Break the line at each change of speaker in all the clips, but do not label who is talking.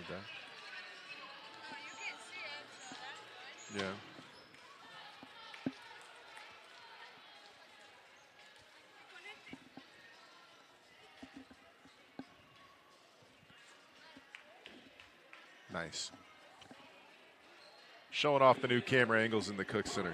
Okay. Yeah. Nice. Showing off the new camera angles in the Cook Center.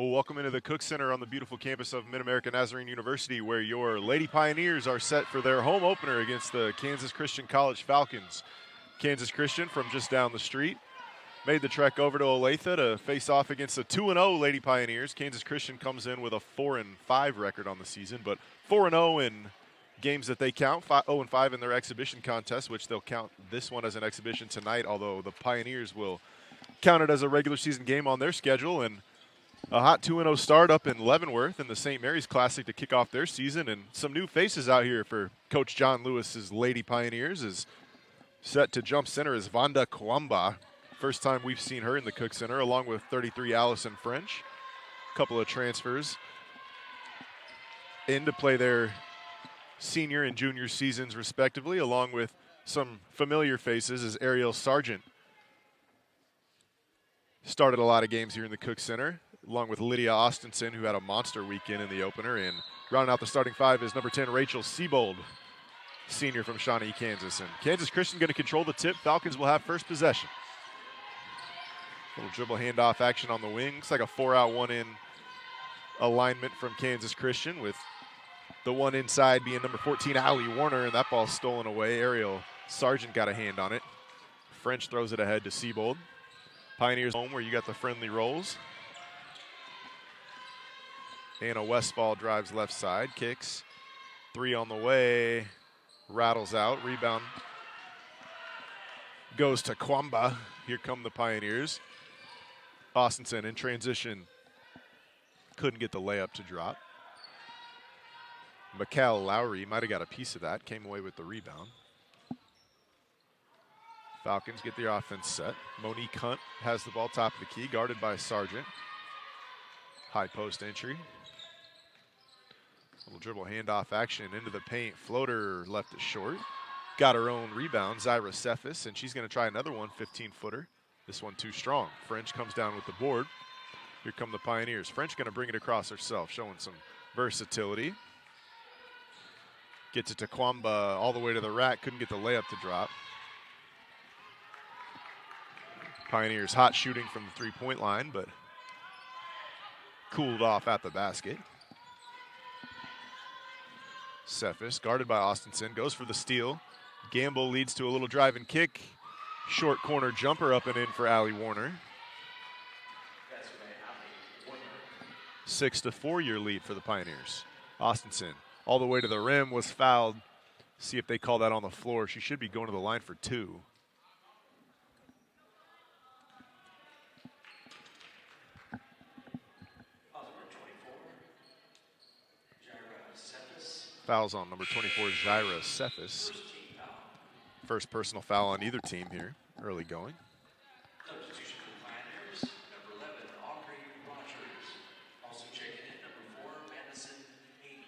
Well, welcome into the Cook Center on the beautiful campus of Mid-America Nazarene University, where your Lady Pioneers are set for their home opener against the Kansas Christian College Falcons. Kansas Christian, from just down the street, made the trek over to Olathe to face off against the 2-0 Lady Pioneers. Kansas Christian comes in with a 4-5 record on the season, but 4-0 in games that they count, 0-5 in their exhibition contest, which they'll count this one as an exhibition tonight, although the Pioneers will count it as a regular season game on their schedule. And a hot 2-0 start up in Leavenworth in the St. Mary's Classic to kick off their season, and some new faces out here for Coach John Lewis's Lady Pioneers. Is set to jump center is Vonda Kwamba. First time we've seen her in the Cook Center, along with 33 Allison French. A couple of transfers in to play their senior and junior seasons respectively, along with some familiar faces as Ariel Sargent started a lot of games here in the Cook Center, along with Lydia Austinson, who had a monster weekend in the opener. And rounding out the starting five is number 10, Rachel Siebold, senior from Shawnee, Kansas. And Kansas Christian going to control the tip. Falcons will have first possession. Little dribble handoff action on the wing. Looks like a 4-out, 1-in alignment from Kansas Christian, with the one inside being number 14, Allie Warner, and that ball stolen away. Ariel Sargent got a hand on it. French throws it ahead to Siebold. Pioneers home, where you got the friendly rolls. Anna Westfall drives left side, kicks. 3 on the way, rattles out. Rebound goes to Kwamba. Here come the Pioneers. Austinson in transition. Couldn't get the layup to drop. Mikal Lowry might have got a piece of that. Came away with the rebound. Falcons get their offense set. Monique Hunt has the ball top of the key, guarded by Sargent. High post entry. Little dribble handoff action into the paint. Floater left it short. Got her own rebound, Zyra Cephas, and she's going to try another one, 15-footer. This one too strong. French comes down with the board. Here come the Pioneers. French going to bring it across herself, showing some versatility. Gets it to Kwamba all the way to the rack. Couldn't get the layup to drop. Pioneers hot shooting from the three-point line, but cooled off at the basket. Cephas, guarded by Austinson, goes for the steal. Gamble leads to a little drive and kick. Short corner jumper up and in for Allie Warner. 6-4 year lead for the Pioneers. Austinson all the way to the rim, was fouled. See if they call that on the floor. She should be going to the line for 2. Fouls on number 24, Zyra Cephas. First personal foul on either team here, early going.
Substitution for Pioneers, number 11, Aubrey Rogers. Also checking in, number 4, Madison Haney.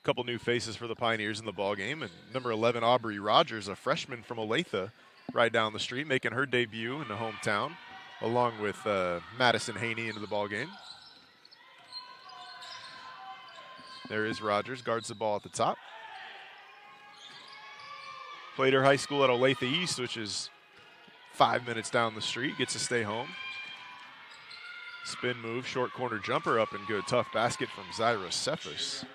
Couple new faces for the Pioneers in the ballgame, and number 11, Aubrey Rogers, a freshman from Olathe, right down the street, making her debut in the hometown, along with Madison Haney into the ballgame. There is Rogers, guards the ball at the top. Played her high school at Olathe East, which is 5 minutes down the street. Gets to stay home. Spin move, short corner jumper up and good. Tough basket from Zyra Cephas.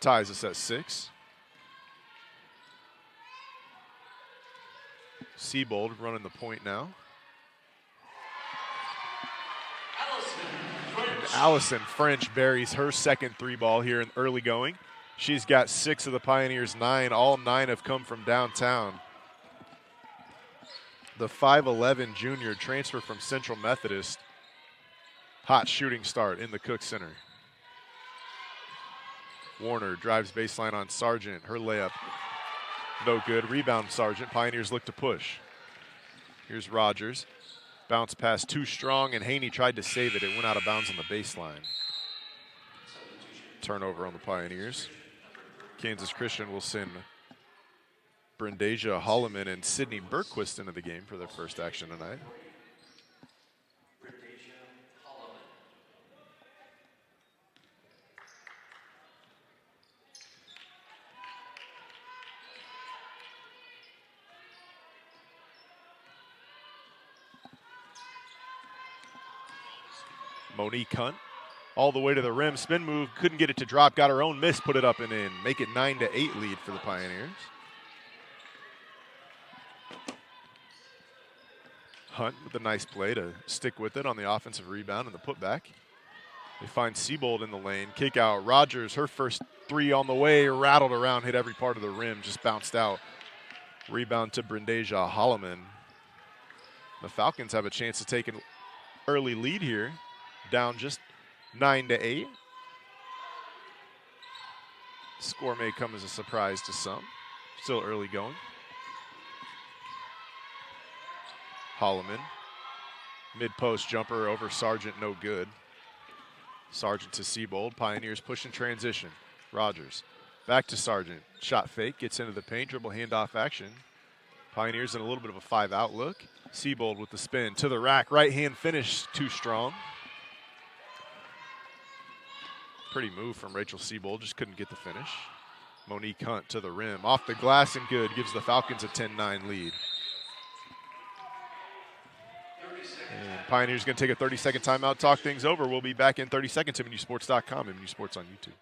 Ties us at 6. Siebold running the point now. Allison French buries her second 3-ball here in early going. She's got 6 of the Pioneers' 9. All 9 have come from downtown. The 5'11 junior transfer from Central Methodist. Hot shooting start in the Cook Center. Warner drives baseline on Sargent. Her layup, no good. Rebound Sargent. Pioneers look to push. Here's Rogers. Bounce pass too strong, and Haney tried to save it. It went out of bounds on the baseline. Turnover on the Pioneers. Kansas Christian will send Brendasia Holloman and Sydney Bergquist into the game for their first action tonight. Monique Hunt all the way to the rim. Spin move, couldn't get it to drop. Got her own miss, put it up and in. Make it 9-8 lead for the Pioneers. Hunt with a nice play to stick with it on the offensive rebound and the putback. They find Siebold in the lane. Kick out. Rogers, her first three on the way, rattled around, hit every part of the rim, just bounced out. Rebound to Brendasia Holloman. The Falcons have a chance to take an early lead here, down just 9-8. Score may come as a surprise to some. Still early going. Holloman. Mid-post jumper over Sargent, no good. Sargent to Siebold. Pioneers push in transition. Rogers back to Sargent. Shot fake, gets into the paint, dribble handoff action. Pioneers in a little bit of a 5-out look. Siebold with the spin to the rack. Right hand finish, too strong. Pretty move from Rachel Siebold, just couldn't get the finish. Monique Hunt to the rim. Off the glass and good, gives the Falcons a 10-9 lead. And Pioneers going to take a 30-second timeout, talk things over. We'll be back in 30 seconds. MNUsports.com, MNU Sports on YouTube.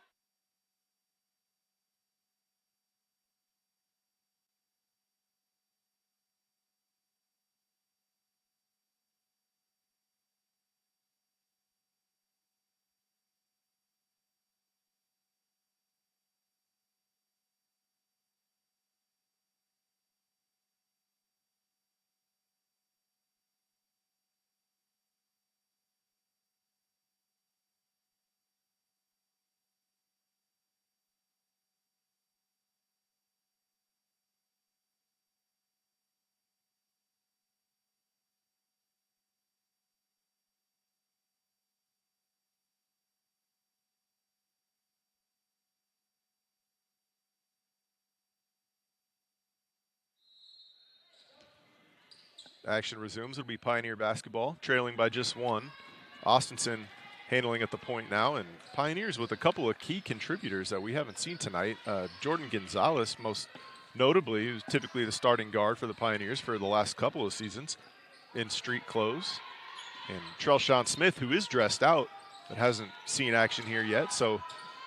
Action resumes. It'll be Pioneer basketball, trailing by just one. Austinson handling at the point now, and Pioneers with a couple of key contributors that we haven't seen tonight. Jordan Gonzalez, most notably, who's typically the starting guard for the Pioneers for the last couple of seasons in street clothes. And Trelshawn Smith, who is dressed out, but hasn't seen action here yet. So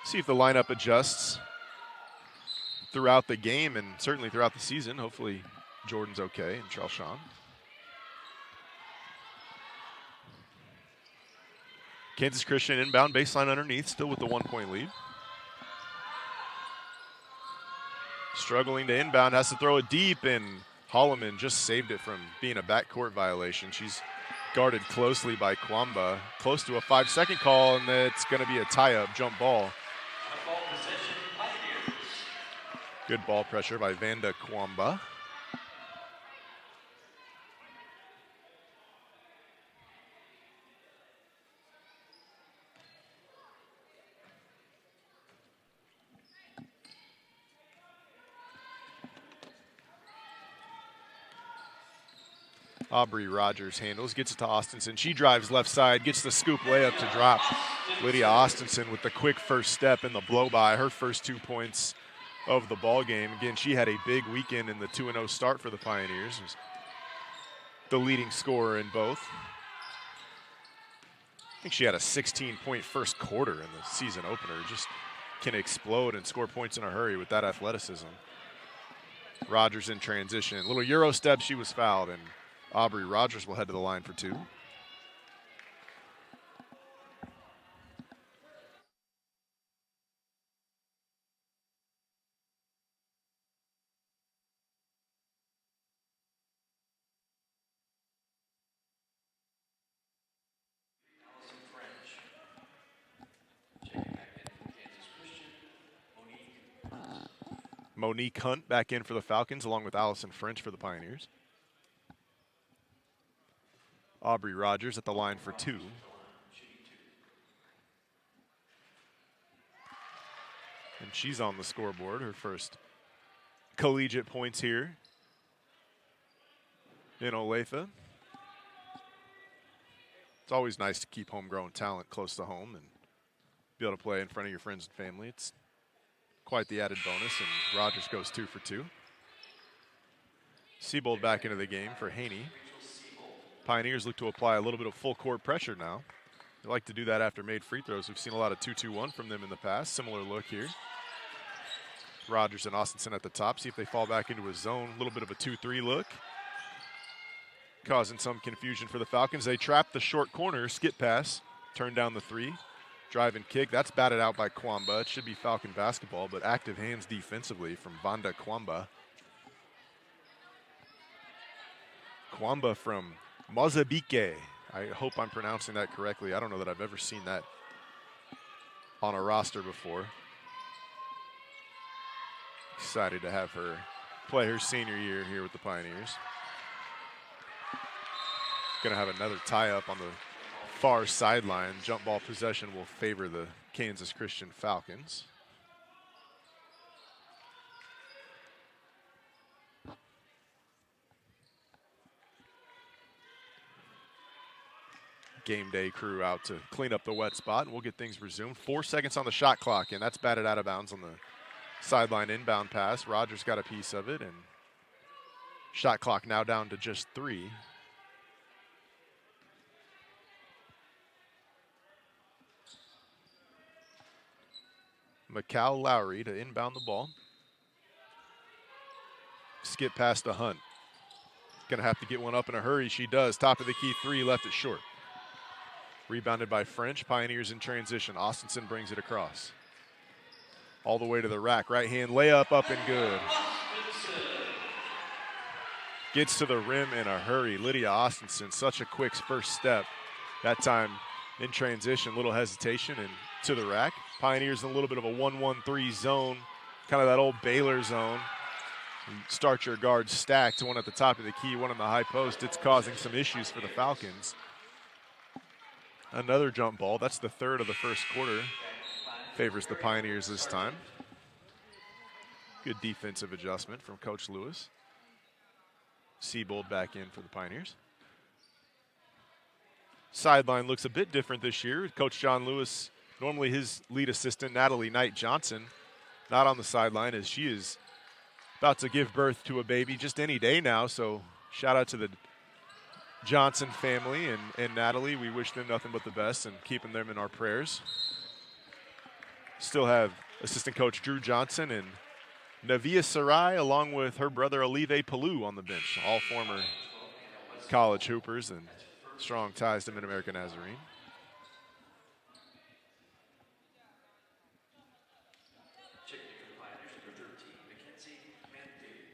see if the lineup adjusts throughout the game and certainly throughout the season. Hopefully Jordan's okay and Trelshawn. Kansas Christian inbound, baseline underneath, still with the 1-point lead. Struggling to inbound, has to throw it deep, and Holloman just saved it from being a backcourt violation. She's guarded closely by Kwamba. Close to a 5-second call, and it's going to be a tie-up jump ball. Good ball pressure by Vanda Kwamba. Aubrey Rogers handles, gets it to Austinson. She drives left side, gets the scoop layup to drop. Lydia Austinson with the quick first step in the blow-by, her first 2 points of the ball game. Again, she had a big weekend in the 2-0 start for the Pioneers. Was the leading scorer in both. I think she had a 16-point first quarter in the season opener. Just can explode and score points in a hurry with that athleticism. Rogers in transition. Little Euro step, she was fouled, and Aubrey Rogers will head to the line for two. Monique Hunt back in for the Falcons, along with Allison French for the Pioneers. Aubrey Rogers at the line for two. And she's on the scoreboard, her first collegiate points here in Olathe. It's always nice to keep homegrown talent close to home and be able to play in front of your friends and family. It's quite the added bonus, and Rogers goes 2 for 2. Siebold back into the game for Haney. Pioneers look to apply a little bit of full court pressure now. They like to do that after made free throws. We've seen a lot of 2-2-1 from them in the past. Similar look here. Rogers and Austinson at the top. See if they fall back into a zone. A little bit of a 2-3 look. Causing some confusion for the Falcons. They trap the short corner. Skip pass. Turn down the three. Drive and kick. That's batted out by Kwamba. It should be Falcon basketball, but active hands defensively from Vanda Kwamba. Kwamba from Mozambique. I hope I'm pronouncing that correctly. I don't know that I've ever seen that on a roster before. Excited to have her play her senior year here with the Pioneers. Going to have another tie-up on the far sideline. Jump ball possession will favor the Kansas Christian Falcons. Game day crew out to clean up the wet spot, and we'll get things resumed. 4 seconds on the shot clock, and that's batted out of bounds on the sideline inbound pass. Rogers got a piece of it, and shot clock now down to just 3. Macau Lowry to inbound the ball. Skip past the Hunt. Gonna have to get one up in a hurry. She does. Top of the key 3, left it short. Rebounded by French. Pioneers in transition. Austinson brings it across. All the way to the rack. Right hand layup up and good. Gets to the rim in a hurry. Lydia Austinson, such a quick first step. That time in transition, little hesitation and to the rack. Pioneers in a little bit of a 1-1-3 zone, kind of that old Baylor zone. You start your guards stacked, one at the top of the key, one on the high post. It's causing some issues for the Falcons. Another jump ball. That's the third of the first quarter. Favors the Pioneers this time. Good defensive adjustment from Coach Lewis. Siebold back in for the Pioneers. Sideline looks a bit different this year. Coach John Lewis, normally his lead assistant, Natalie Knight-Johnson, not on the sideline as she is about to give birth to a baby just any day now. So shout out to the Johnson family and Natalie. We wish them nothing but the best and keeping them in our prayers. Still have assistant coach Drew Johnson and Navia Sarai along with her brother Olive Palou on the bench, all former college hoopers and strong ties to Mid-America Nazarene.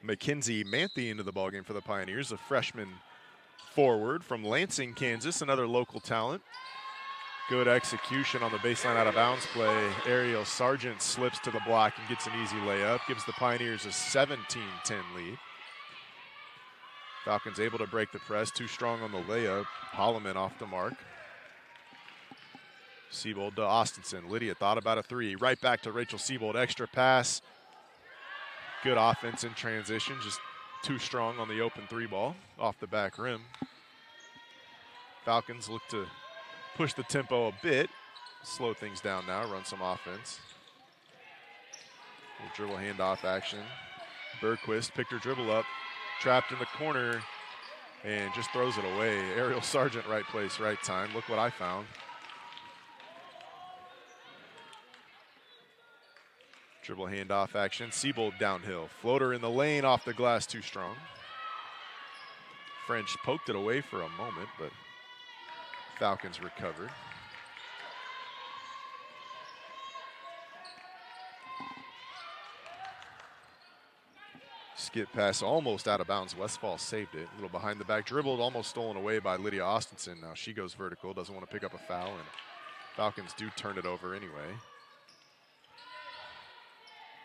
Mackenzie Manthe into the ballgame for the Pioneers, a freshman forward from Lansing, Kansas, another local talent. Good execution on the baseline out of bounds play. Ariel Sargent slips to the block and gets an easy layup. Gives the Pioneers a 17-10 lead. Falcons able to break the press. Too strong on the layup. Holloman off the mark. Siebold to Austinson. Lydia thought about a 3. Right back to Rachel Siebold. Extra pass. Good offense in transition. Just too strong on the open 3 ball off the back rim. Falcons look to push the tempo a bit. Slow things down now. Run some offense. Little dribble handoff action. Bergquist picked her dribble up. Trapped in the corner. And just throws it away. Ariel Sargent, right place, right time. Look what I found. Dribble handoff action. Siebold downhill. Floater in the lane, off the glass, too strong. French poked it away for a moment, but Falcons recovered. Skip pass almost out of bounds. Westfall saved it. A little behind the back. Dribbled, almost stolen away by Lydia Austinson. Now she goes vertical, doesn't want to pick up a foul, and Falcons do turn it over anyway.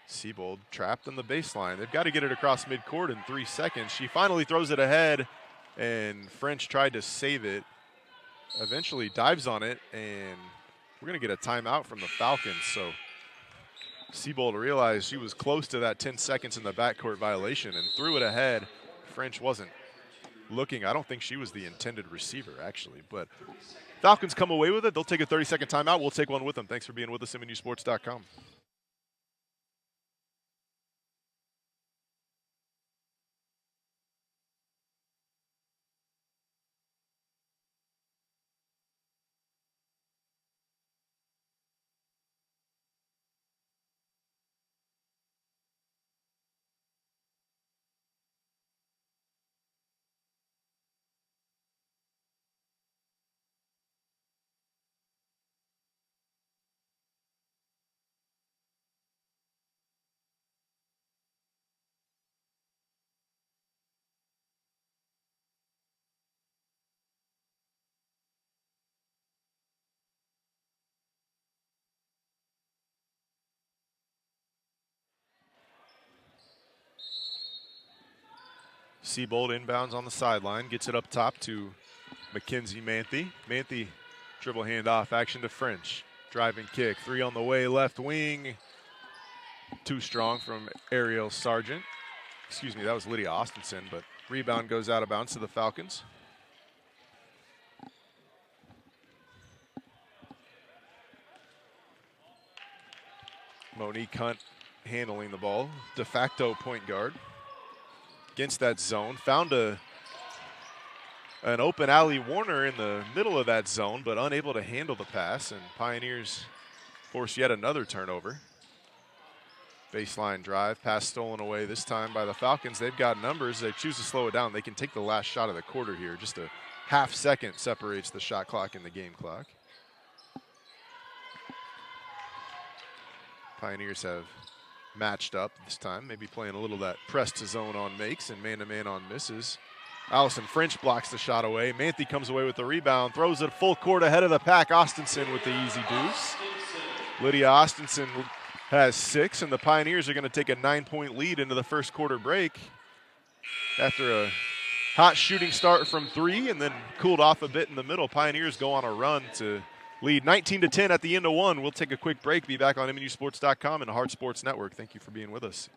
Siebold trapped on the baseline. They've got to get it across midcourt in 3 seconds. She finally throws it ahead, and French tried to save it. Eventually dives on it, and we're going to get a timeout from the Falcons. So Siebold realized she was close to that 10 seconds in the backcourt violation and threw it ahead. French wasn't looking. I don't think she was the intended receiver, actually. But Falcons come away with it. They'll take a 30-second timeout. We'll take one with them. Thanks for being with us, MNUsports.com. Seabold inbounds on the sideline, gets it up top to Mackenzie Manthe. Manthe dribble handoff, action to French. Driving kick, 3 on the way, left wing. Too strong from Ariel Sargent. Excuse me, that was Lydia Austinson, but rebound goes out of bounds to the Falcons. Monique Hunt handling the ball, de facto point guard. Against that zone, found an open Allie Warner in the middle of that zone, but unable to handle the pass, and Pioneers force yet another turnover. Baseline drive, pass stolen away this time by the Falcons. They've got numbers. They choose to slow it down. They can take the last shot of the quarter here. Just a half second separates the shot clock and the game clock. Pioneers have matched up this time, maybe playing a little of that press to zone on makes and man-to-man on misses. Allison French blocks the shot away. Manthe comes away with the rebound, throws it full court ahead of the pack. Austinson with the easy deuce. Lydia Austinson has 6, and the Pioneers are going to take a 9-point lead into the first quarter break after a hot shooting start from 3 and then cooled off a bit in the middle. Pioneers go on a run to lead 19-10 at the end of 1. We'll take a quick break. Be back on MNUsports.com and Hard Sports Network. Thank you for being with us.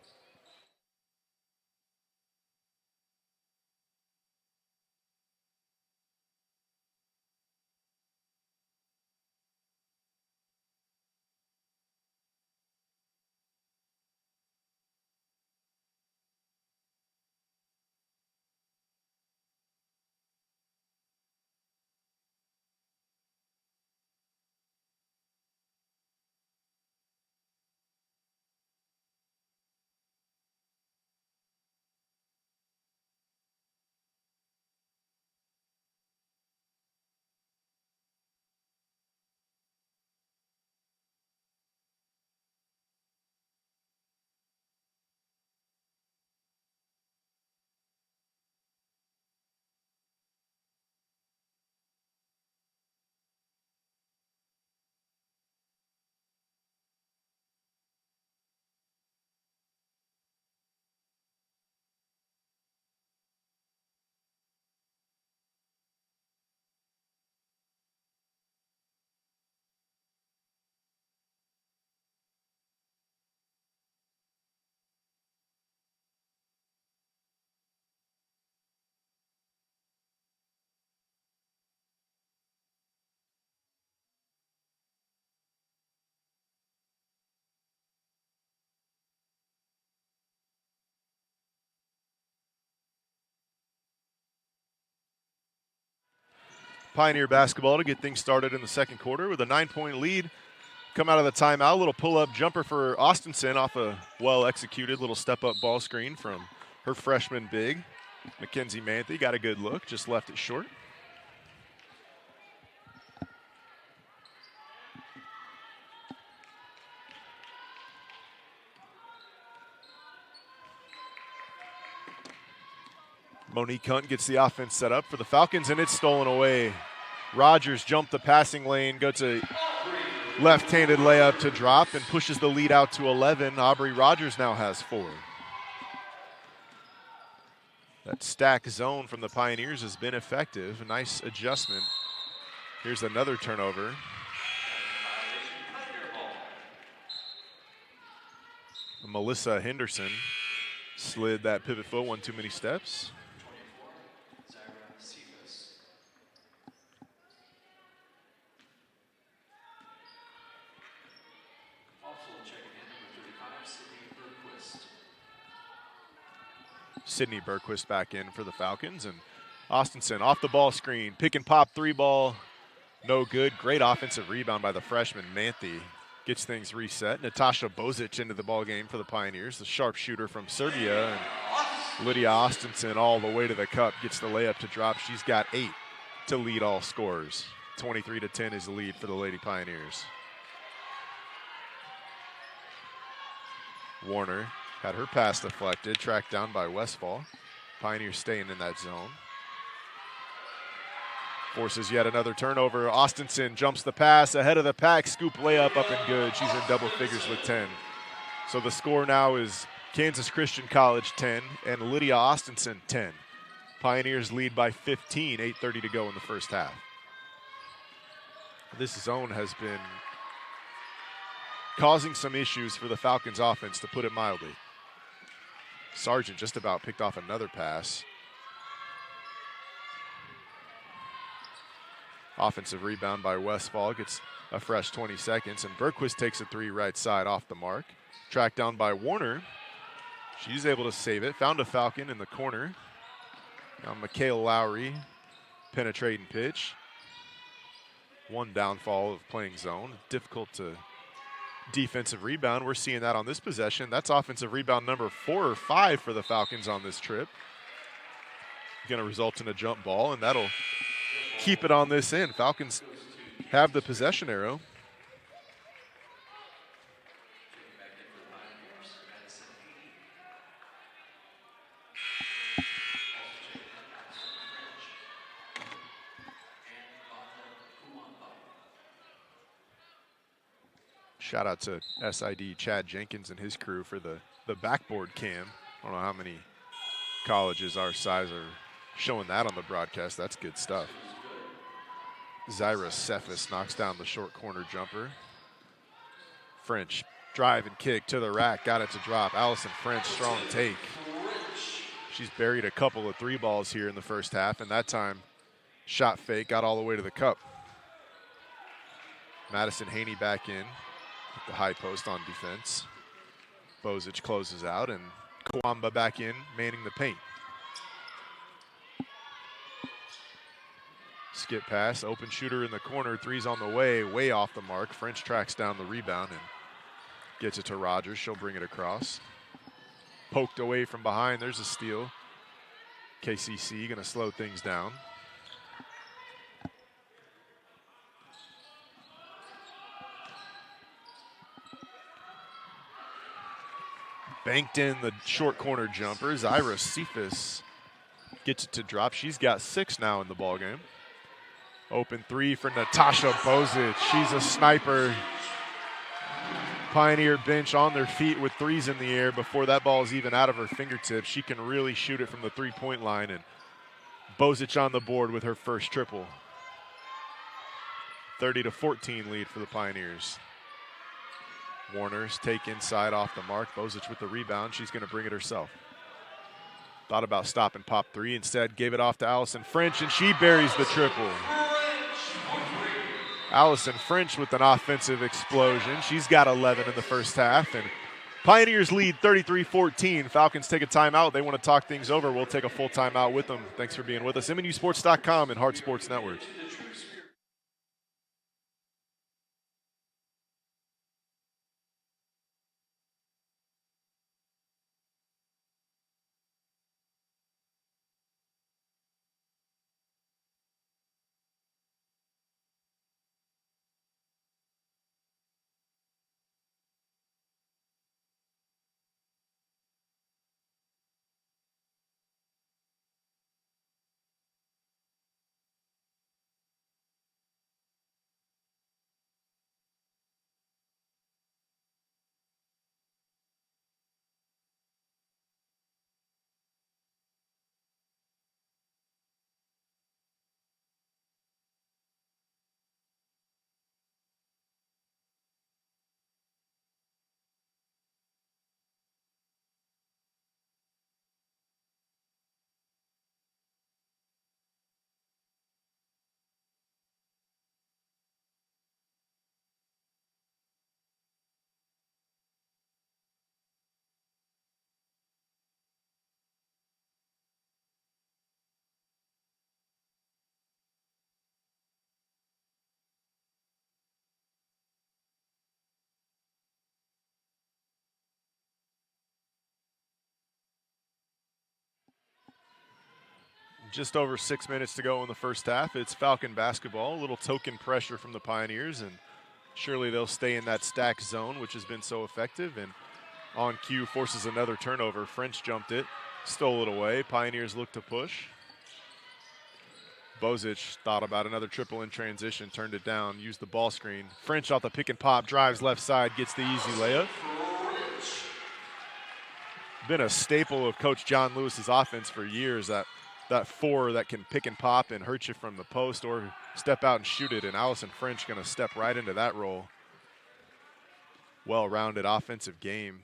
Pioneer basketball to get things started in the second quarter with a 9-point lead. Come out of the timeout, a little pull-up jumper for Austinson off a well-executed little step-up ball screen from her freshman big. Mackenzie Manthe got a good look, just left it short. Monique Hunt gets the offense set up for the Falcons, and it's stolen away. Rogers jumped the passing lane, go to left-handed layup to drop, and pushes the lead out to 11. Aubrey Rogers now has 4. That stack zone from the Pioneers has been effective. A nice adjustment. Here's another turnover. Melissa Henderson slid that pivot foot one too many steps. Sydney Bergquist back in for the Falcons. And Austinson off the ball screen. Pick and pop 3-ball. No good. Great offensive rebound by the freshman. Manthe gets things reset. Natasha Bozic into the ball game for the Pioneers. The sharpshooter from Serbia. And Lydia Austinson all the way to the cup. Gets the layup to drop. She's got 8 to lead all scorers. 23-10 is the lead for the Lady Pioneers. Warner had her pass deflected, tracked down by Westfall. Pioneers staying in that zone. Forces yet another turnover. Austinson jumps the pass ahead of the pack. Scoop layup up and good. She's in double figures with 10. So the score now is Kansas Christian College 10 and Lydia Austinson 10. Pioneers lead by 15, 8:30 to go in the first half. This zone has been causing some issues for the Falcons offense, to put it mildly. Sargent just about picked off another pass. Offensive rebound by Westfall, gets a fresh 20 seconds, and Bergquist takes a three right side off the mark. Tracked down by Warner. She's able to save it. Found a Falcon in the corner. Now Mikhail Lowry, penetrating pitch. One downfall of playing zone. Difficult to defensive rebound. We're seeing that on this possession. That's offensive rebound number 4 or 5 for the Falcons on this trip. Going to result in a jump ball, and that'll keep it on this end. Falcons have the possession arrow. Shout out to SID Chad Jenkins and his crew for the backboard cam. I don't know how many colleges our size are showing that on the broadcast. That's good stuff. Zyra Cephas knocks down the short corner jumper. French drive and kick to the rack, got it to drop. Allison French, strong take. She's buried a couple of three balls here in the first half, and that time shot fake, got all the way to the cup. Madison Haney back in. The high post on defense. Bozic closes out, and Kawamba back in, manning the paint. Skip pass, open shooter in the corner, three's on the way off the mark. French tracks down the rebound and gets it to Rogers. She'll bring it across. Poked away from behind, there's a steal. KCC gonna slow things down. Banked in the short corner jumper. Zyra Cephas gets it to drop. She's got 6 now in the ballgame. Open three for Natasha Bozic. She's a sniper. Pioneer bench on their feet with threes in the air before that ball is even out of her fingertips. She can really shoot it from the three-point line, and Bozic on the board with her first triple. 30-14 lead for the Pioneers. Warner's take inside off the mark. Bozic with the rebound. She's going to bring it herself. Thought about stop and pop three. Instead, gave it off to Allison French, and she buries the triple. Allison French with an offensive explosion. She's got 11 in the first half, and Pioneers lead 33-14. Falcons take a timeout. They want to talk things over. We'll take a full timeout with them. Thanks for being with us. MNUsports.com and Heart Sports Network. Just over 6 minutes to go in the first half. It's Falcon basketball. A little token pressure from the Pioneers, and surely they'll stay in that stack zone, which has been so effective. And on cue, forces another turnover. French jumped it, stole it away. Pioneers look to push. Bozic thought about another triple in transition, turned it down, used the ball screen. French off the pick and pop, drives left side, gets the easy layup. Been a staple of Coach John Lewis's offense for years, that that 4 that can pick and pop and hurt you from the post or step out and shoot it, and Allison French going to step right into that role. Well-rounded offensive game.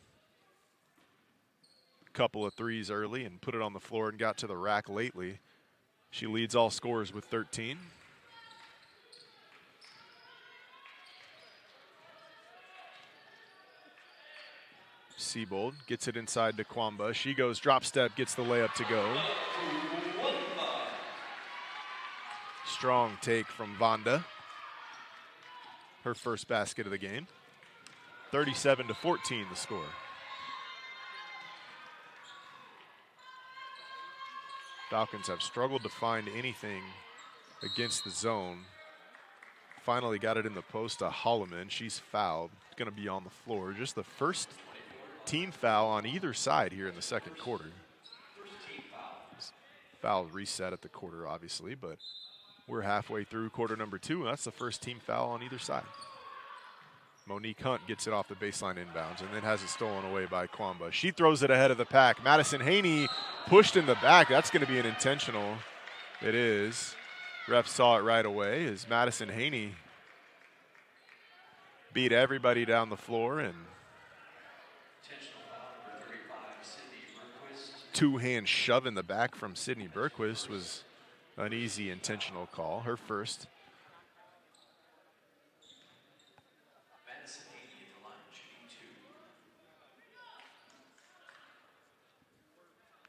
Couple of threes early and put it on the floor and got to the rack lately. She leads all scorers with 13. Siebold gets it inside to Kwamba. She goes drop step, gets the layup to go. Strong take from Vonda. Her first basket of the game. 37-14 the score. Falcons have struggled to find anything against the zone. Finally got it in the post to Holloman. She's fouled. Going to be on the floor. Just the first team foul on either side here in the second quarter. Foul reset at the quarter, obviously, but we're halfway through quarter number 2, and that's the first team foul on either side. Monique Hunt gets it off the baseline inbounds and then has it stolen away by Kwamba. She throws it ahead of the pack. Madison Haney pushed in the back. That's going to be an intentional. It is. Ref saw it right away as Madison Haney beat everybody down the floor, and two-hand shove in the back from Sydney Bergquist was an easy intentional call, her first.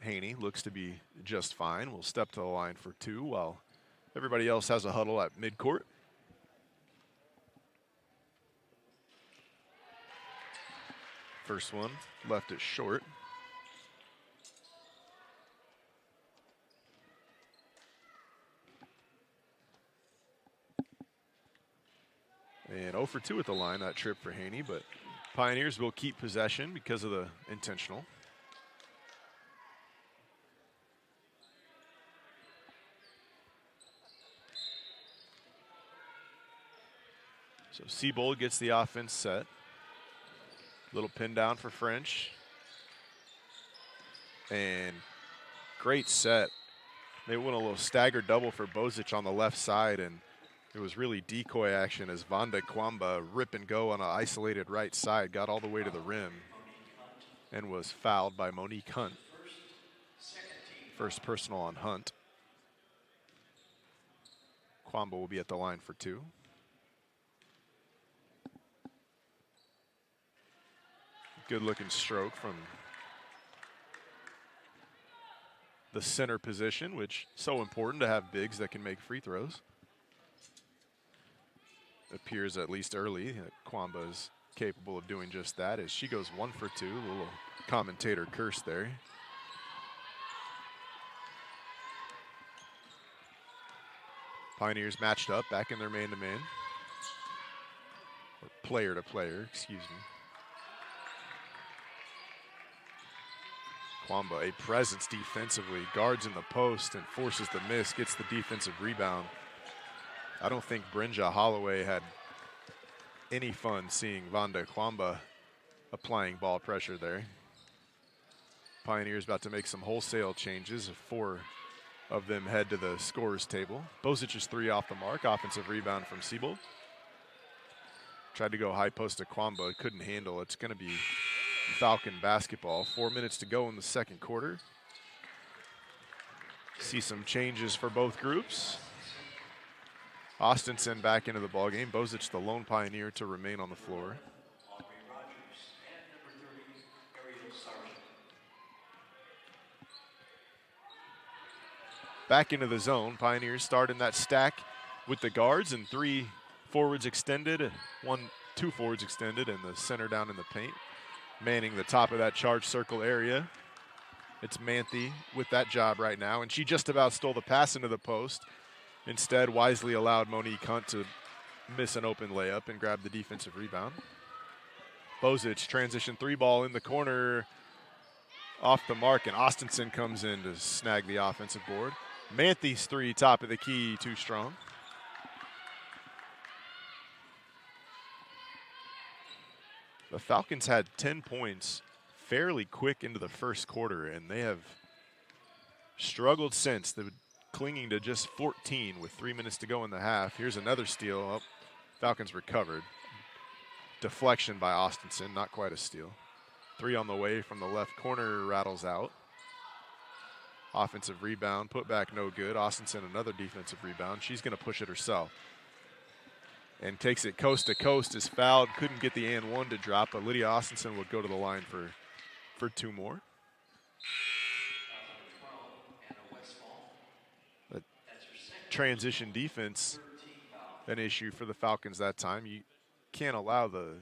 Haney looks to be just fine. Will step to the line for 2 while everybody else has a huddle at midcourt. First one left it short. And 0 for 2 at the line, that trip for Haney, but Pioneers will keep possession because of the intentional. So Siebold gets the offense set. Little pin down for French. And great set. They went a little staggered double for Bozic on the left side, and it was really decoy action as Vonda Kwamba rip and go on an isolated right side, got all the way to the rim, and was fouled by Monique Hunt. First personal on Hunt. Kwamba will be at the line for 2. Good looking stroke from the center position, which is so important to have bigs that can make free throws. Appears at least early that Kwamba is capable of doing just that as she goes 1 for 2. A little commentator curse there. Pioneers matched up back in their man-to-man. Or player-to-player, excuse me. Kwamba, a presence defensively, guards in the post and forces the miss, gets the defensive rebound. I don't think Brynja Holloway had any fun seeing Vonda Kwamba applying ball pressure there. Pioneers about to make some wholesale changes. 4 of them head to the scorers table. Bozic's 3 off the mark, offensive rebound from Siebold. Tried to go high post to Kwamba, couldn't handle. It's going to be Falcon basketball. 4 minutes to go in the second quarter. See some changes for both groups. Austinson back into the ballgame. Bozic, the lone Pioneer, to remain on the floor. Back into the zone. Pioneers start in that stack with the guards and 3 forwards extended, 2 forwards extended, and the center down in the paint. Manning the top of that charge circle area. It's Manthe with that job right now, and she just about stole the pass into the post. Instead, wisely allowed Monique Hunt to miss an open layup and grab the defensive rebound. Bozic, transition 3 ball in the corner, off the mark, and Austinson comes in to snag the offensive board. Manthe's 3, top of the key, too strong. The Falcons had 10 points fairly quick into the first quarter, and they have struggled since. They're clinging to just 14 with 3 minutes to go in the half. Here's another steal. Oh, Falcons recovered. Deflection by Austinson, not quite a steal. 3 on the way from the left corner, rattles out. Offensive rebound, put back no good. Austinson, another defensive rebound. She's going to push it herself. And takes it coast to coast, is fouled. Couldn't get the and one to drop, but Lydia Austinson would go to the line for 2 more. But transition defense, an issue for the Falcons that time. You can't allow the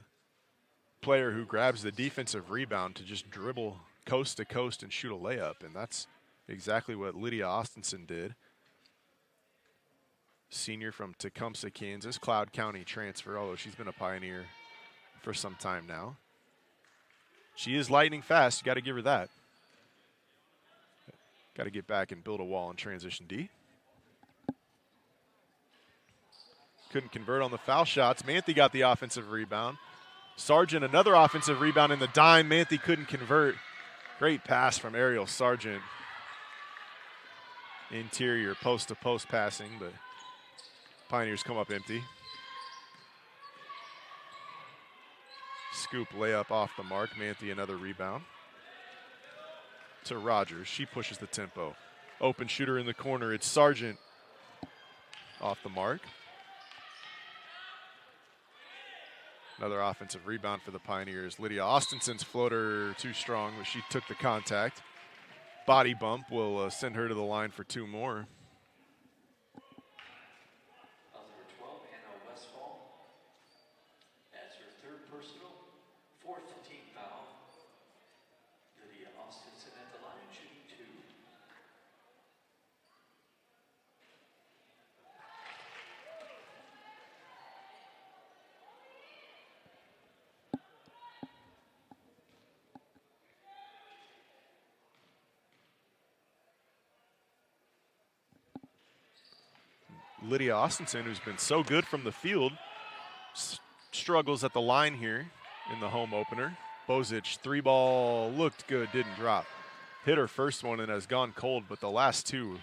player who grabs the defensive rebound to just dribble coast to coast and shoot a layup, and that's exactly what Lydia Austinson did. Senior from Tecumseh, Kansas, Cloud County transfer, although she's been a Pioneer for some time now. She is lightning fast. You got to give her that. Got to get back and build a wall in transition D. Couldn't convert on the foul shots. Manthe got the offensive rebound. Sargent, another offensive rebound in the dime. Manthe couldn't convert. Great pass from Ariel Sargent. Interior post-to-post passing, but Pioneers come up empty. Scoop layup off the mark. Manthe another rebound. To Rogers. She pushes the tempo. Open shooter in the corner. It's Sargent off the mark. Another offensive rebound for the Pioneers. Lydia Austinson's floater too strong, but she took the contact. Body bump will send her to the line for 2 more.
Number 12, Hannah Westfall. That's her 3rd personal, 4th team foul. Lydia Austinson at the line, shooting 2.
Lydia Austinson, who's been so good from the field, struggles at the line here in the home opener. Bozic, 3-ball, looked good, didn't drop. Hit her first one and has gone cold, but the last 2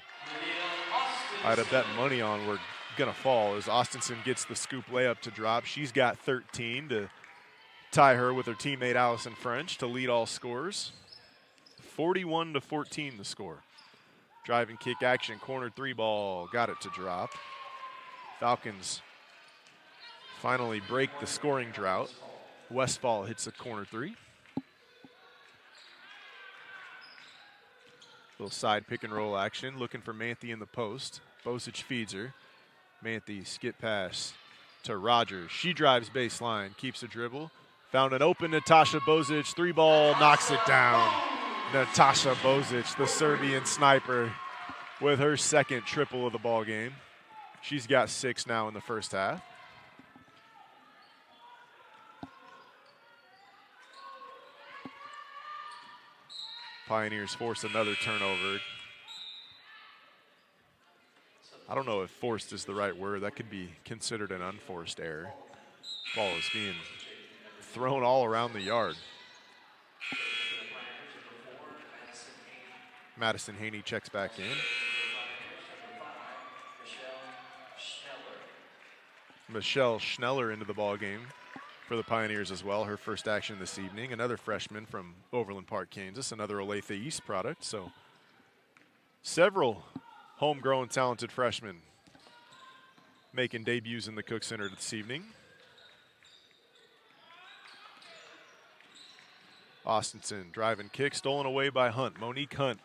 I'd have bet money on were going to fall as Austinson gets the scoop layup to drop. She's got 13 to tie her with her teammate Allison French to lead all scorers. 41-14 the score. Driving kick action, corner 3-ball, got it to drop. Falcons finally break the scoring drought. Westfall hits the corner 3. Little side pick and roll action, looking for Manthe in the post. Bozic feeds her. Manthe skip pass to Rogers. She drives baseline, keeps a dribble. Found an open Natasha Bozic, 3-ball, knocks it down. Natasha Bozic, the Serbian sniper, with her 2nd triple of the ball game. She's got 6 now in the first half. Pioneers force another turnover. I don't know if forced is the right word. That could be considered an unforced error. Ball is being thrown all around the yard. Madison Haney checks back in. Michelle Schneller into the ball game for the Pioneers as well. Her first action this evening. Another freshman from Overland Park, Kansas. Another Olathe East product. So several homegrown talented freshmen making debuts in the Cook Center this evening. Austinson driving kick, stolen away by Hunt. Monique Hunt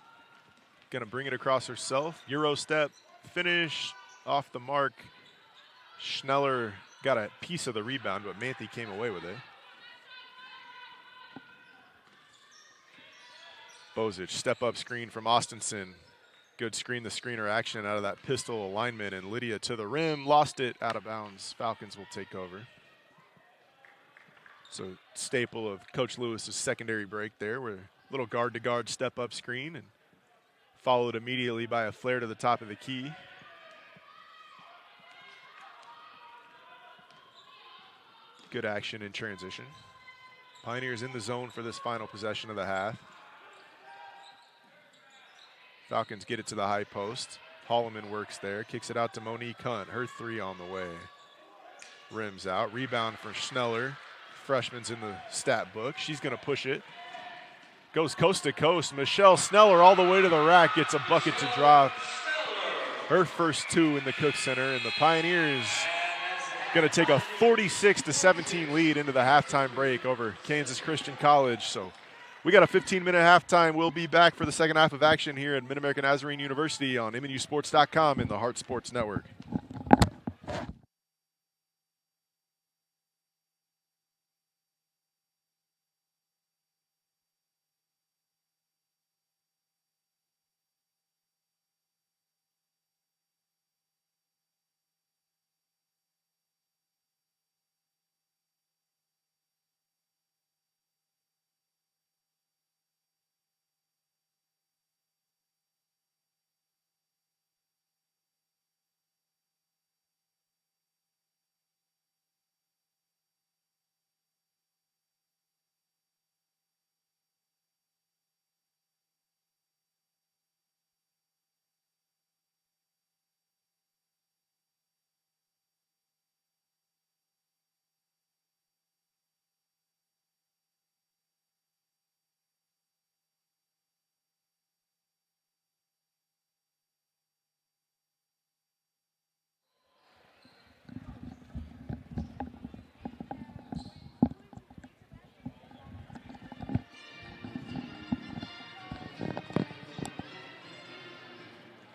going to bring it across herself. Euro step, finish, off the mark. Schneller got a piece of the rebound, but Manthe came away with it. Bozic, step up screen from Austinson. Good screen the screener action out of that pistol alignment, and Lydia to the rim, lost it out of bounds. Falcons will take over. So staple of Coach Lewis's secondary break there, where little guard-to-guard step-up screen and followed immediately by a flare to the top of the key. Good action in transition. Pioneers in the zone for this final possession of the half. Falcons get it to the high post. Holloman works there, kicks it out to Monique Hunt. Her three on the way. Rims out, rebound for Schneller. Freshman's in the stat book. She's going to push it. Goes coast to coast. Michelle Schneller all the way to the rack, gets a bucket to drop. Her first two in the Cook Center, and the Pioneers going to take a 46-17 lead into the halftime break over Kansas Christian College. So we got a 15-minute halftime. We'll be back for the second half of action here at Mid-American Nazarene University on MNUsports.com and the Heart Sports Network.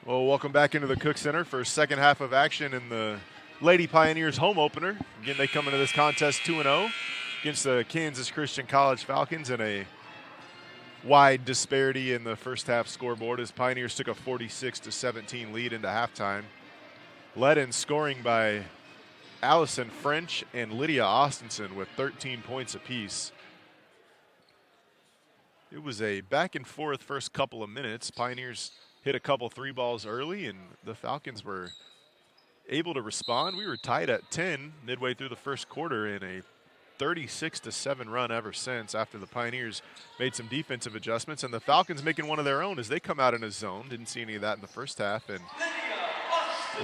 Well, welcome back into the Cook Center for second half of action in the Lady Pioneers home opener. Again, they come into this contest 2-0 against the Kansas Christian College Falcons in a wide disparity in the first half scoreboard as Pioneers took a 46-17 lead into halftime. Led in scoring by Allison French and Lydia Austinson with 13 points apiece. It was a back and forth first couple of minutes. Pioneers hit a couple three balls early, and the Falcons were able to respond. We were tied at 10 midway through the first quarter in a 36-7 run ever since after the Pioneers made some defensive adjustments, and the Falcons making one of their own as they come out in a zone. Didn't see any of that in the first half, and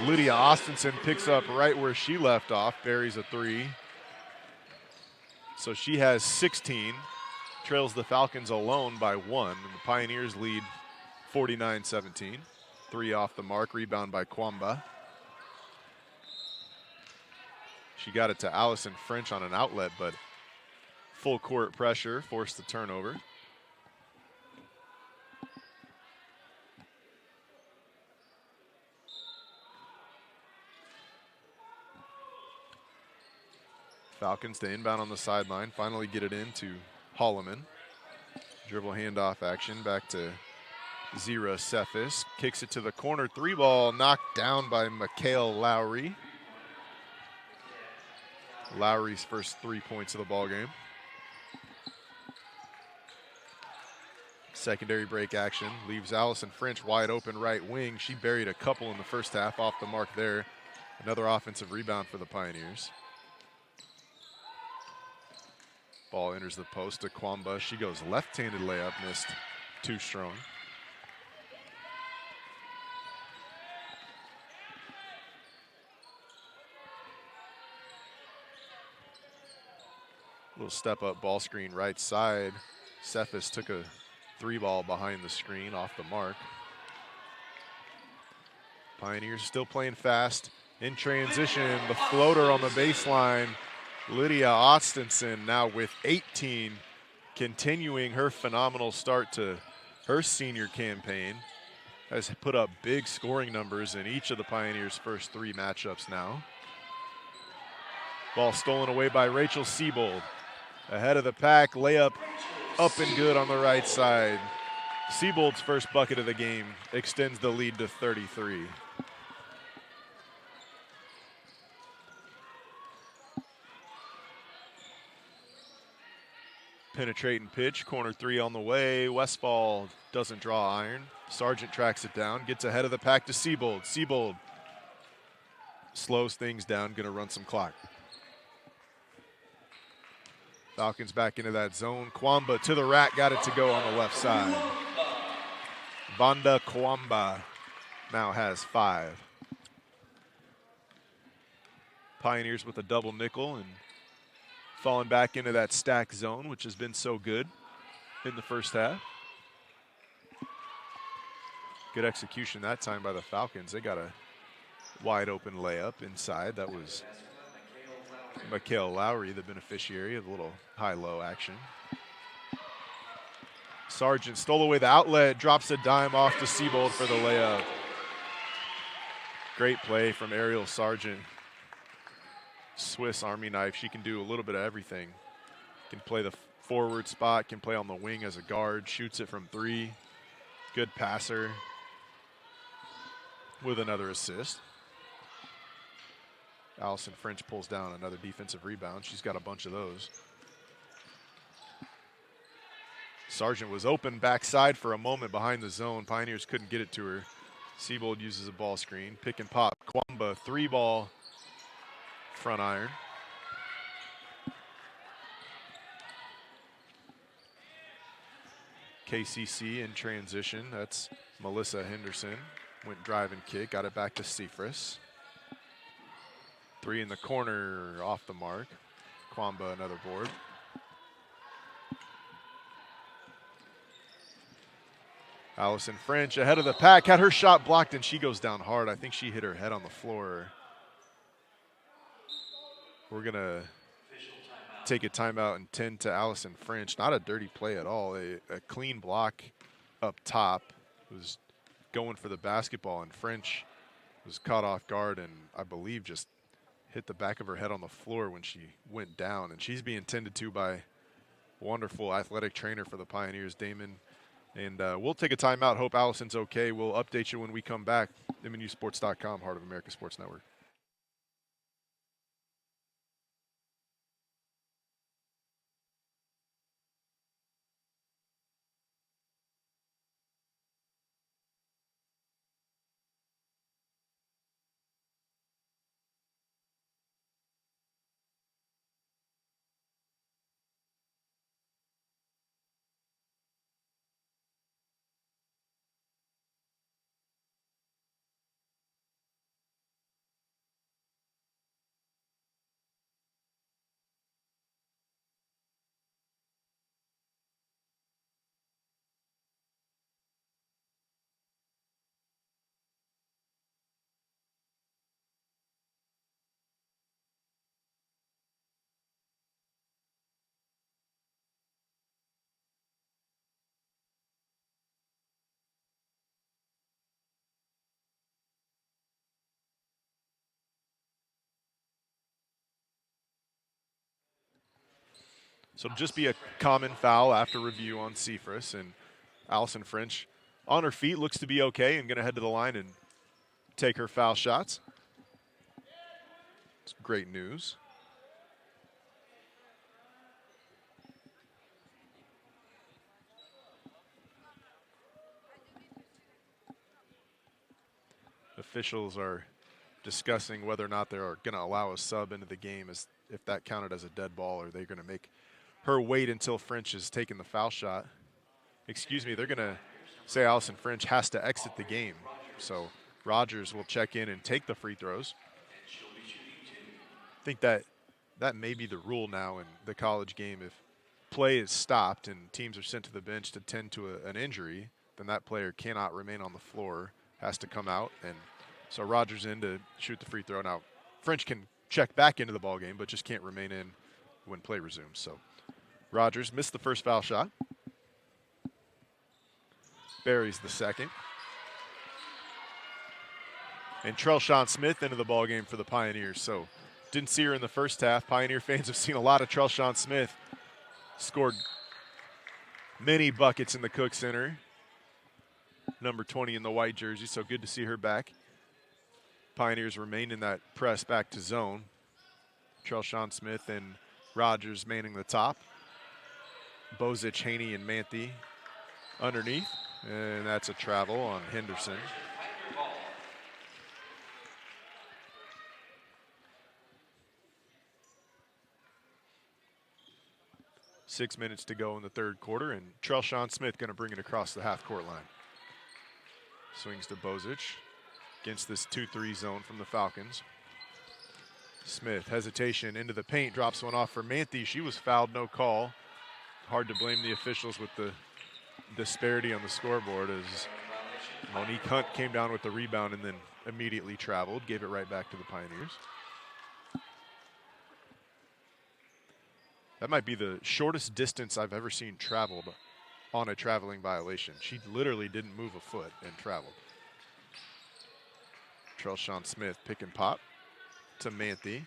Lydia Austinson picks up right where she left off, buries a three. So she has 16, trails the Falcons alone by one, and the Pioneers lead 49-17. Three off the mark, rebound by Kwamba. She got it to Allison French on an outlet, but full court pressure forced the turnover. Falcons to inbound on the sideline, finally get it into Holloman. Dribble handoff action back to Zira Cephas. Kicks it to the corner, three ball knocked down by Mikhail Lowry. Lowry's first 3 points of the ball game. Secondary break action leaves Allison French wide open right wing. She buried a couple in the first half, off the mark there. Another offensive rebound for the Pioneers. Ball enters the post to Kwamba. She goes left-handed layup, missed too strong. Little step up ball screen right side. Cephas took a three ball behind the screen, off the mark. Pioneers still playing fast. In transition, the floater on the baseline. Lydia Austinson now with 18, continuing her phenomenal start to her senior campaign. Has put up big scoring numbers in each of the Pioneers' first three matchups now. Ball stolen away by Rachel Siebold. Ahead of the pack, layup up and good on the right side. Siebold's first bucket of the game extends the lead to 33. Penetrating pitch, corner three on the way. Westfall doesn't draw iron. Sargent tracks it down, gets ahead of the pack to Siebold. Siebold slows things down, gonna run some clock. Falcons back into that zone. Kwamba to the rack, got it to go on the left side. Banda Kwamba now has 5. Pioneers with a double nickel and falling back into that stack zone, which has been so good in the first half. Good execution that time by the Falcons. They got a wide open layup inside. That was Mikael Lowry, the beneficiary of a little high-low action. Sargent stole away the outlet, drops a dime off to Siebold for the layup. Great play from Ariel Sargent. Swiss Army knife. She can do a little bit of everything. Can play the forward spot, can play on the wing as a guard, shoots it from 3. Good passer with another assist. Allison French pulls down another defensive rebound. She's got a bunch of those. Sargent was open backside for a moment behind the zone. Pioneers couldn't get it to her. Siebold uses a ball screen. Pick and pop. Kwamba, 3-ball front iron. KCC in transition. That's Melissa Henderson. Went drive and kick. Got it back to Cephas. 3 in the corner, off the mark. Kwamba, another board. Allison French ahead of the pack, had her shot blocked, and she goes down hard. I think she hit her head on the floor. We're going to take a timeout and 10 to Allison French. Not a dirty play at all. A clean block up top. Was going for the basketball, and French was caught off guard and I believe just hit the back of her head on the floor when she went down. And she's being tended to by a wonderful athletic trainer for the Pioneers, Damon. And we'll take a timeout. Hope Allison's okay. We'll update you when we come back. MNUsports.com, Heart of America Sports Network. So it'll just be a common foul after review on Cephas, and Allison French on her feet, looks to be okay and going to head to the line and take her foul shots. It's great news. Officials are discussing whether or not they're going to allow a sub into the game, as if that counted as a dead ball, or they're going to make her wait until French has taken the foul shot. Excuse me, they're going to say Allison French has to exit the game. So Rogers will check in and take the free throws. I think that may be the rule now in the college game. If play is stopped and teams are sent to the bench to tend to an injury, then that player cannot remain on the floor, has to come out. And so Rogers in to shoot the free throw. Now, French can check back into the ballgame, but just can't remain in when play resumes. So Rogers missed the first foul shot. Buries the second. And Trelshawn Smith into the ballgame for the Pioneers. So didn't see her in the first half. Pioneer fans have seen a lot of Trelshawn Smith. Scored many buckets in the Cook Center. Number 20 in the white jersey, so good to see her back. Pioneers remain in that press back to zone. Trelshawn Smith and Rogers manning the top. Bozic, Haney, and Manthe underneath. And that's a travel on Henderson. Six minutes to go in the third quarter, and Trelshawn Smith going to bring it across the half-court line. Swings to Bozic against this 2-3 zone from the Falcons. Smith, hesitation into the paint, drops one off for Manthe. She was fouled, no call. Hard to blame the officials with the disparity on the scoreboard as Monique Hunt came down with the rebound and then immediately traveled, gave it right back to the Pioneers. That might be the shortest distance I've ever seen traveled on a traveling violation. She literally didn't move a foot and traveled. Trelshawn Smith pick and pop to Manthe.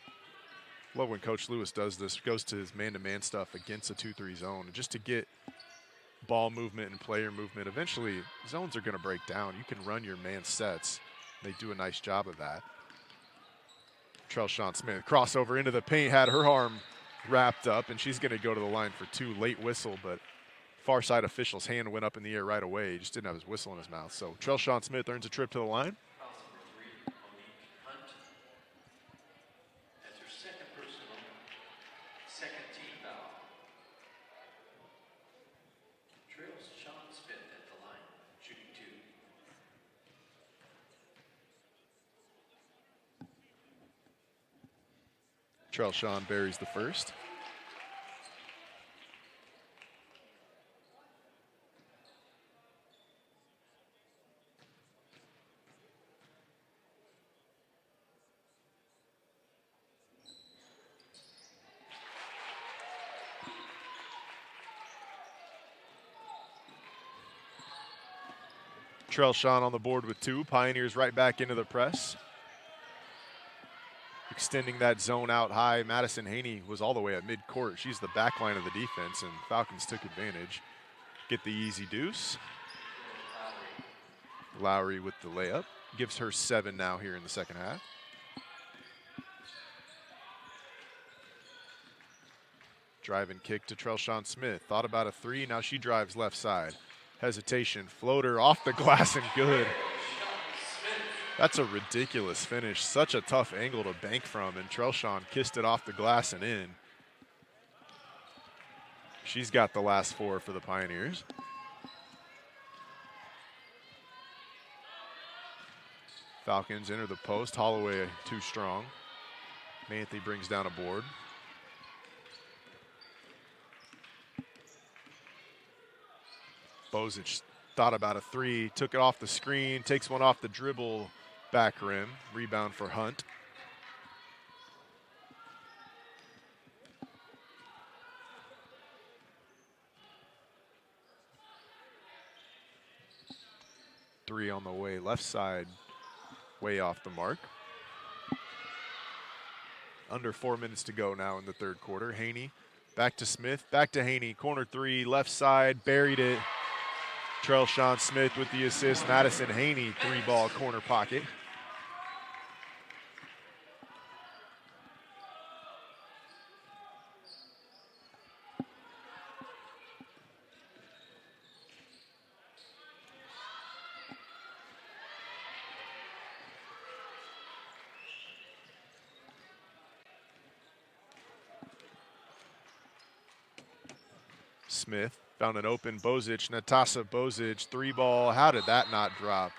Love when Coach Lewis does this, goes to his man-to-man stuff against a 2-3 zone just to get ball movement and player movement. Eventually, zones are going to break down. You can run your man sets. They do a nice job of that. Trelshawn Smith, crossover into the paint, had her arm wrapped up, and she's going to go to the line for two. Late whistle, but far side official's hand went up in the air right away. He just didn't have his whistle in his mouth. So Trelshawn Smith earns a trip to the line. Trelshawn buries the first. Trelshawn on the board with two. Pioneers right back into the press. Extending that zone out high. Madison Haney was all the way at midcourt. She's the back line of the defense, and Falcons took advantage. Get the easy deuce. Lowry with the layup. Gives her 7 now here in the second half. Drive and kick to Trelshawn Smith. Thought about a three. Now she drives left side. Hesitation. Floater off the glass and good. That's a ridiculous finish. Such a tough angle to bank from, and Trelshawn kissed it off the glass and in. She's got the last 4 for the Pioneers. Falcons enter the post. Holloway too strong. Manthe brings down a board. Bozic thought about a three, took it off the screen, takes one off the dribble. Back rim, rebound for Hunt. Three on the way, left side, way off the mark. Under 4 minutes to go now in the third quarter. Haney, back to Smith, back to Haney. Corner three, left side, buried it. Trelshawn Smith with the assist. Madison Haney, 3-ball corner pocket. Smith found an open Bozic. Natasa Bozic, 3-ball. How did that not drop?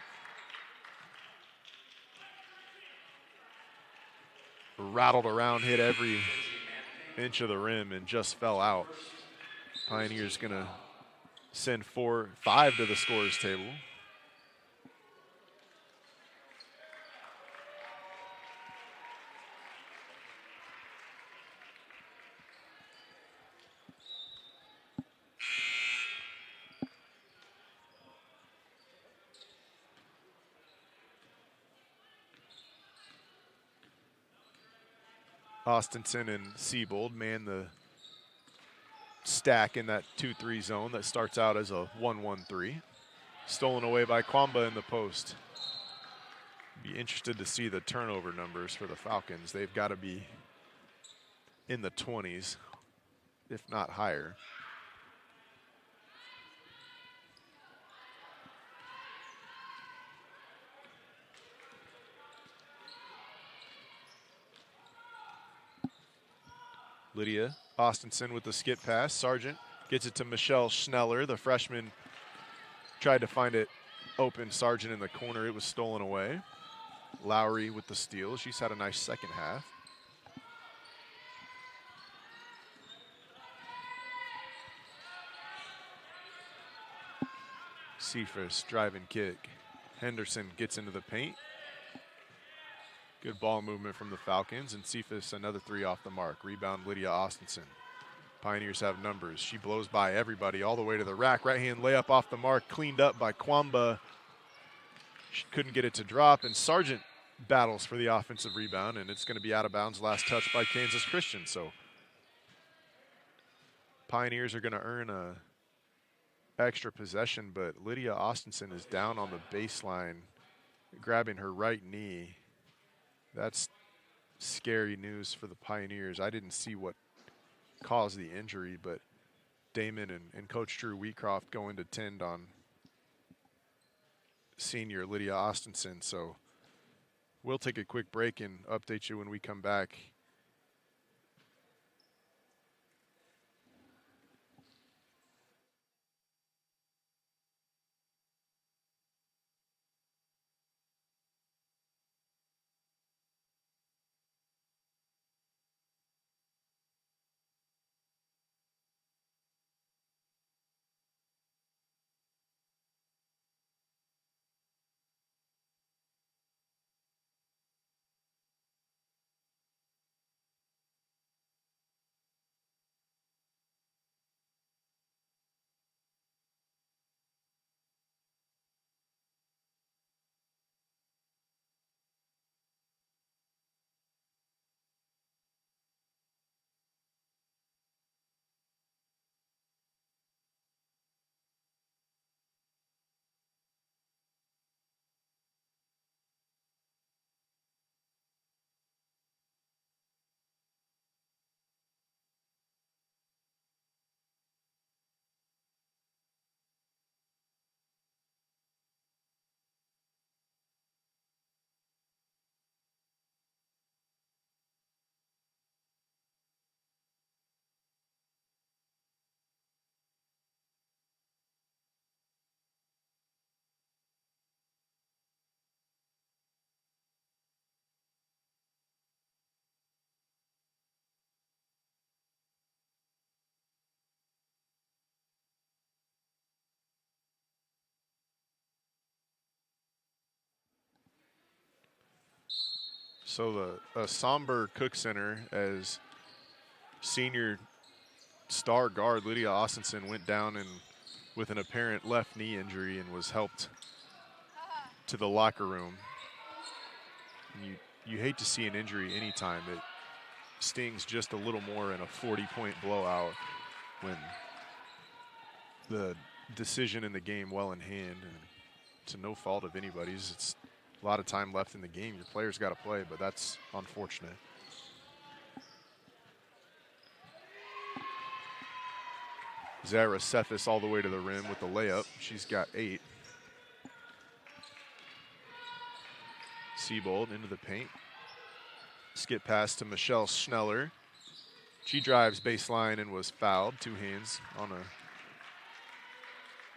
Rattled around, hit every inch of the rim, and just fell out. Pioneers gonna send 5 to the scorers table. Austinson and Siebold man the stack in that 2-3 zone that starts out as a 1-1-3. Stolen away by Kwamba in the post. Be interested to see the turnover numbers for the Falcons. They've got to be in the 20s, if not higher. Lydia Austinson with the skip pass. Sargent gets it to Michelle Schneller. The freshman tried to find it open Sargent in the corner. It was stolen away. Lowry with the steal. She's had a nice second half. Cephas driving kick. Henderson gets into the paint. Good ball movement from the Falcons, and Cephas another three off the mark. Rebound Lydia Austinson. Pioneers have numbers. She blows by everybody all the way to the rack. Right-hand layup off the mark, cleaned up by Kwamba. She couldn't get it to drop, and Sargent battles for the offensive rebound, and it's going to be out of bounds. Last touch by Kansas Christian. So Pioneers are going to earn a extra possession, but Lydia Austinson is down on the baseline, grabbing her right knee. That's scary news for the Pioneers. I didn't see what caused the injury, but Damon and Coach Drew Wheatcroft going to tend on senior Lydia Austinson. So we'll take a quick break and update you when we come back. So a somber Cook Center as senior star guard Lydia Austinson went down with an apparent left knee injury and was helped to the locker room. And you hate to see an injury anytime. It stings just a little more in a 40-point blowout when the decision in the game well in hand, and to no fault of anybody's. It's a lot of time left in the game. Your players got to play, but that's unfortunate. Zara Cephas all the way to the rim with the layup. She's got 8. Siebold into the paint. Skip pass to Michelle Schneller. She drives baseline and was fouled. 2 hands on a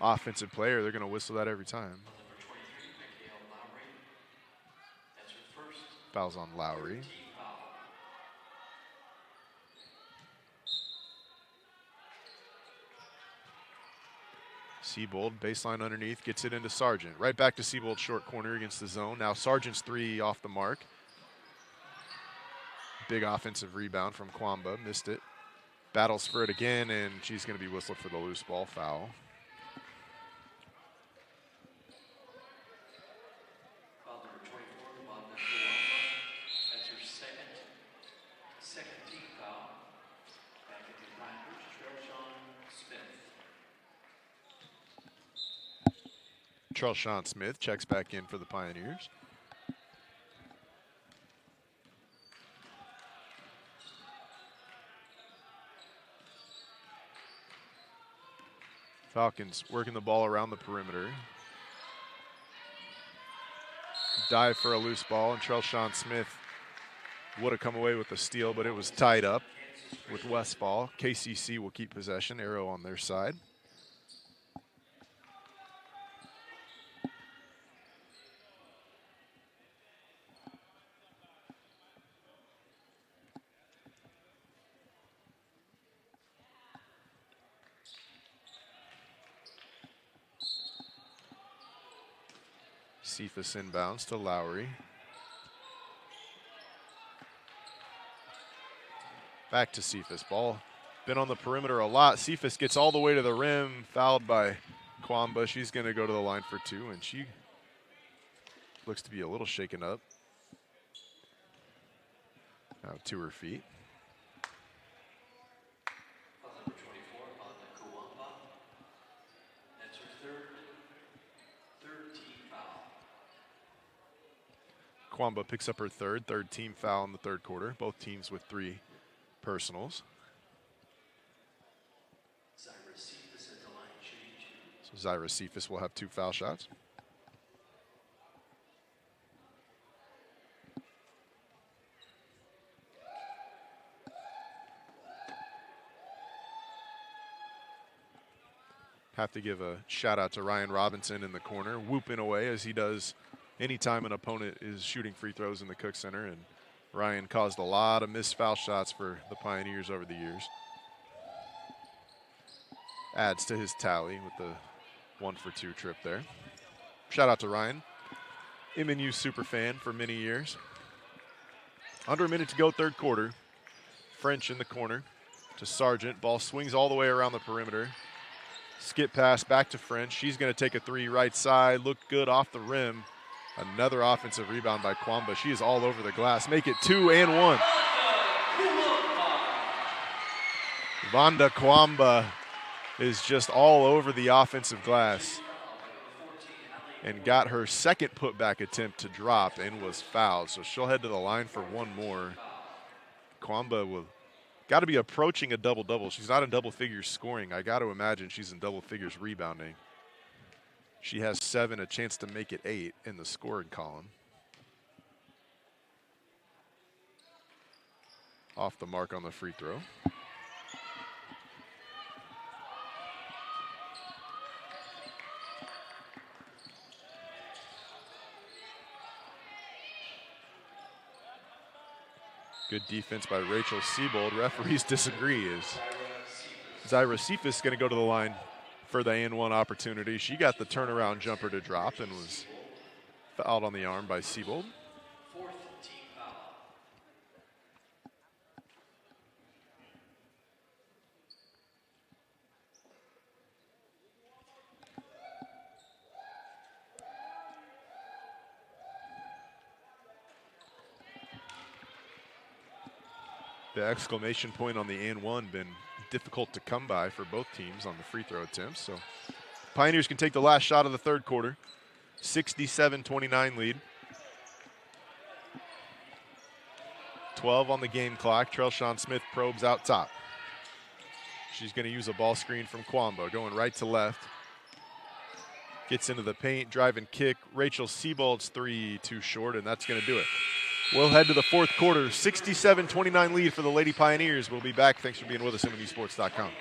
offensive player. They're going to whistle that every time. Fouls on Lowry. Siebold, baseline underneath, gets it into Sargent. Right back to Siebold, short corner against the zone. Now Sargent's 3 off the mark. Big offensive rebound from Kwamba, missed it. Battles for it again, and she's going to be whistled for the loose ball foul.
Foul number 24, Wanda. That's her second team foul. Back at the Pioneers, Trelshawn Smith.
Trelshawn Smith checks back in for the Pioneers. Falcons working the ball around the perimeter. Dive for a loose ball, and Trelshawn Smith would have come away with the steal, but it was tied up with Westfall. KCC will keep possession, arrow on their side. Cephas inbounds to Lowry. Back to Cephas. Ball been on the perimeter a lot. Cephas gets all the way to the rim, fouled by Kwamba. She's going to go to the line for two, and she looks to be a little shaken up. Now to her feet.
Foul number 24 on the Kuwamba. That's her third team foul.
Kwamba picks up her third team foul in the third quarter. Both teams with 3 personals.
Zyra Cephas at the line shooting 2.
So Zyra Cephas will have 2 foul shots. Have to give a shout out to Ryan Robinson in the corner, whooping away as he does anytime an opponent is shooting free throws in the Cook Center. And Ryan caused a lot of missed foul shots for the Pioneers over the years. Adds to his tally with the 1-for-2 trip there. Shout out to Ryan, MNU super fan for many years. Under a minute to go, third quarter. French in the corner to Sargent. Ball swings all the way around the perimeter. Skip pass back to French. She's going to take a 3 right side. Looked good off the rim. Another offensive rebound by Kwamba. She is all over the glass. Make it 2 and 1. Vonda Kwamba is just all over the offensive glass and got her second putback attempt to drop and was fouled. So she'll head to the line for one more. Kwamba will got to be approaching a double-double. She's not in double figures scoring. I got to imagine she's in double figures rebounding. She has 7, a chance to make it 8 in the scoring column. Off the mark on the free throw. Good defense by Rachel Siebold. Referees disagree. Is Zyra Cephas going to go to the line for the and one opportunity? She got the turnaround jumper to drop and was fouled on the arm by Siebold.
Fourth team foul.
The exclamation point on the and one been difficult to come by for both teams on the free throw attempts. So Pioneers can take the last shot of the third quarter. 67-29 lead. 12 on the game clock. Trelshawn Smith probes out top. She's going to use a ball screen from Kwamba, going right to left. Gets into the paint, drive and kick. Rachel Siebold's 3 too short, and that's going to do it. We'll head to the fourth quarter. 67-29 lead for the Lady Pioneers. We'll be back. Thanks for being with us, MNUsports.com.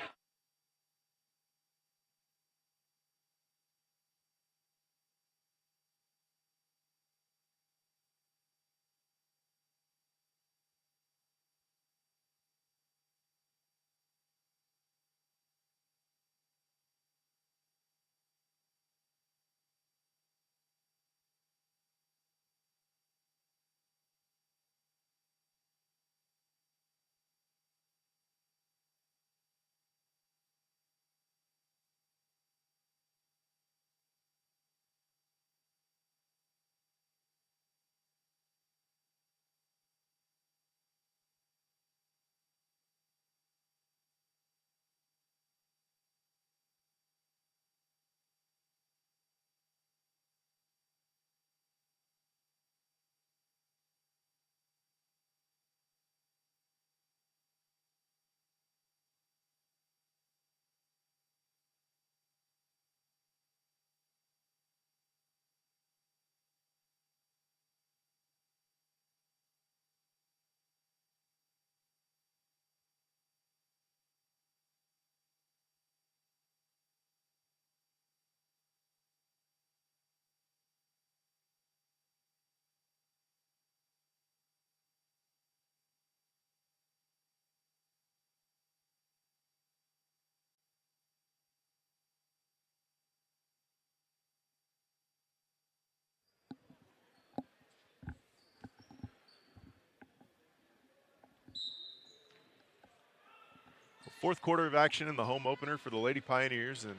Fourth quarter of action in the home opener for the Lady Pioneers, and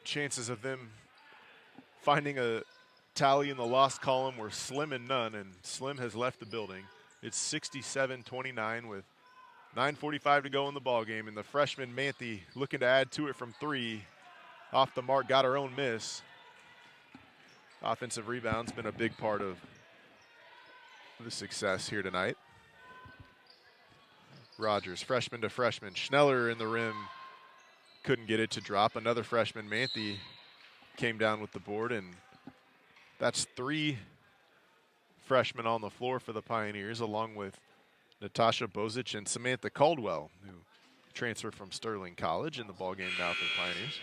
chances of them finding a tally in the loss column were slim and none, and Slim has left the building. It's 67-29 with 9:45 to go in the ball game, and the freshman Manthe looking to add to it from three. Off the mark, got her own miss. Offensive rebound's been a big part of the success here tonight. Rogers, freshman to freshman. Schneller in the rim, couldn't get it to drop. Another freshman, Manthe, came down with the board, and that's three freshmen on the floor for the Pioneers, along with Natasha Bozic and Samantha Caldwell, who transferred from Sterling College in the ballgame now for the Pioneers.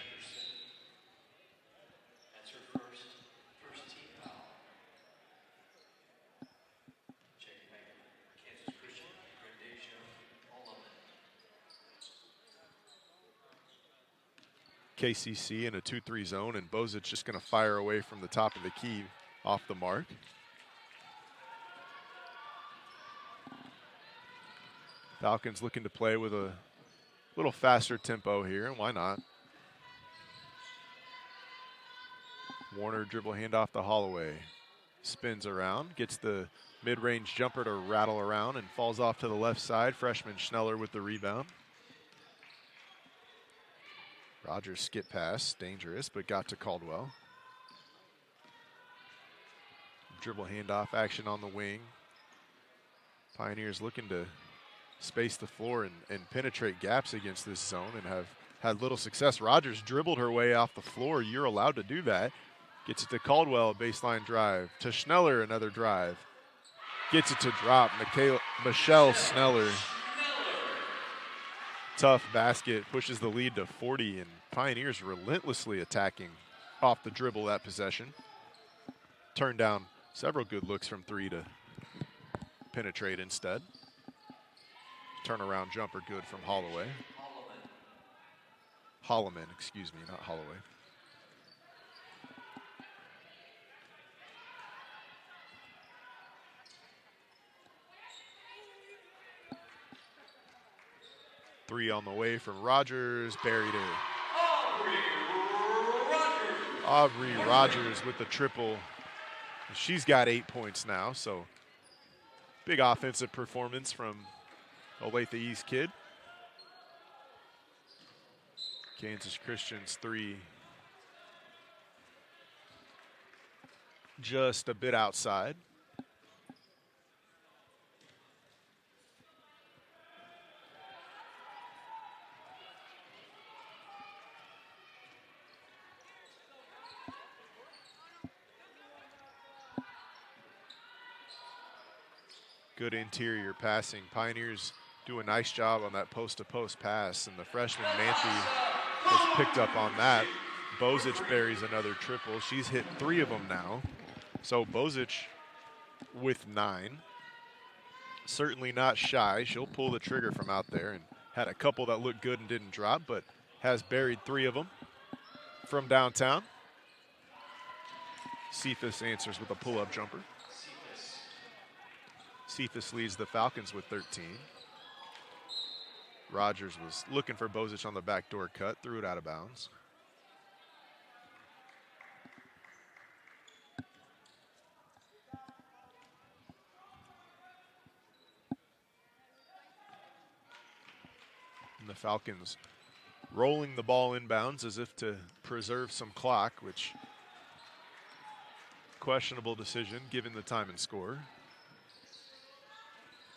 That's her first team foul. Checking back, Kansas Christian, Brendasia Holloman.
KCC in a 2-3 zone, and Bozic just going to fire away from the top of the key off the mark. Falcons looking to play with a little faster tempo here, and why not? Warner dribble handoff to Holloway. Spins around, gets the mid-range jumper to rattle around, and falls off to the left side. Freshman Schneller with the rebound. Rogers skip pass, dangerous, but got to Caldwell. Dribble handoff action on the wing. Pioneers looking to space the floor and penetrate gaps against this zone and have had little success. Rogers dribbled her way off the floor. You're allowed to do that. Gets it to Caldwell, baseline drive. To Schneller, another drive. Gets it to drop. Michelle Schneller. Tough basket, pushes the lead to 40, and Pioneers relentlessly attacking off the dribble that possession. Turned down several good looks from three to penetrate instead. Turnaround jumper good from Holloway. Holloman, excuse me, not Holloway. Three on the way from Rogers, buried it. Aubrey Rogers with the triple. She's got 8 points now, so big offensive performance from Olathe East kid. Kansas Christian's three just a bit outside. Good interior passing. Pioneers do a nice job on that post-to-post pass, and the freshman Manthe has picked up on that. Bozic buries another triple. She's hit 3 of them now. So Bozic with 9. Certainly not shy. She'll pull the trigger from out there, and had a couple that looked good and didn't drop, but has buried 3 of them from downtown. Cephas answers with a pull-up jumper. Cephas leads the Falcons with 13. Rogers was looking for Bozic on the backdoor cut, threw it out of bounds. And the Falcons rolling the ball inbounds as if to preserve some clock, which questionable decision given the time and score.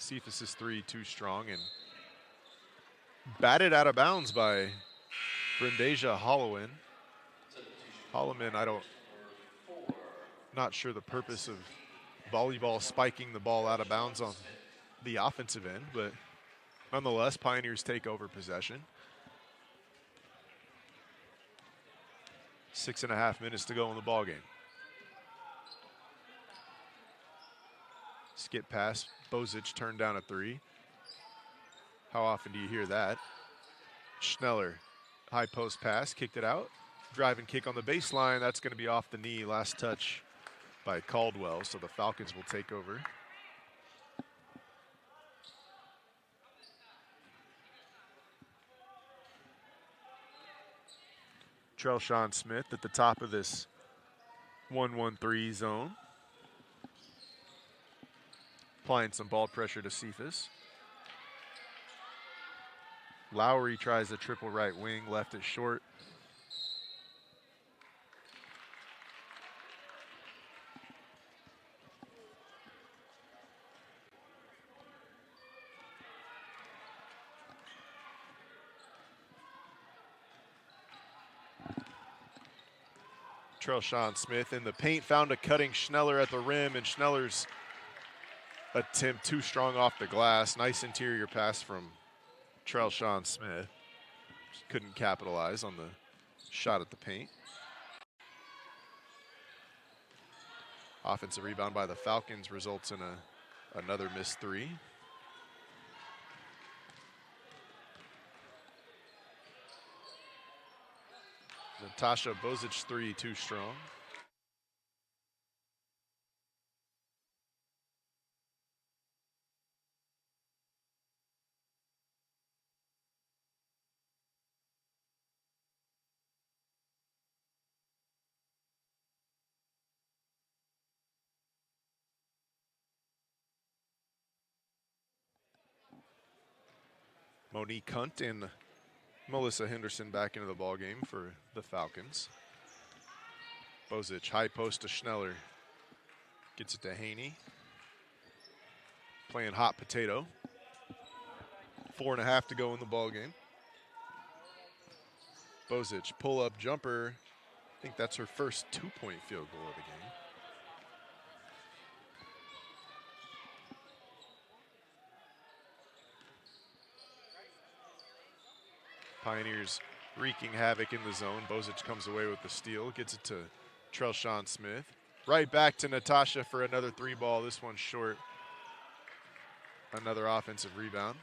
Cephas' 3 too strong and batted out of bounds by Brendasia Holloman. Not sure the purpose of volleyball spiking the ball out of bounds on the offensive end, but nonetheless, Pioneers take over possession. 6.5 minutes to go in the ballgame. Skip pass, Bozic turned down a 3. How often do you hear that? Schneller, high post pass, kicked it out. Drive and kick on the baseline, that's going to be off the knee. Last touch by Caldwell, so the Falcons will take over. Trelshawn Smith at the top of this 1-1-3 zone. Applying some ball pressure to Cephas. Lowry tries a triple right wing, left it short. Trelshawn Smith in the paint, found a cutting Schneller at the rim, and Schneller's attempt too strong off the glass. Nice interior pass from Trelshawn Smith. Just couldn't capitalize on the shot at the paint. Offensive rebound by the Falcons results in another missed three. Natasha Bozic three, too strong. Monique Hunt and Melissa Henderson back into the ballgame for the Falcons. Bozic, high post to Schneller. Gets it to Haney. Playing hot potato. 4.5 to go in the ballgame. Bozic, pull-up jumper. I think that's her first 2-point field goal of the game. Pioneers wreaking havoc in the zone. Bozic comes away with the steal, gets it to Trelshawn Smith. Right back to Natasha for another three ball. This one's short. Another offensive rebound.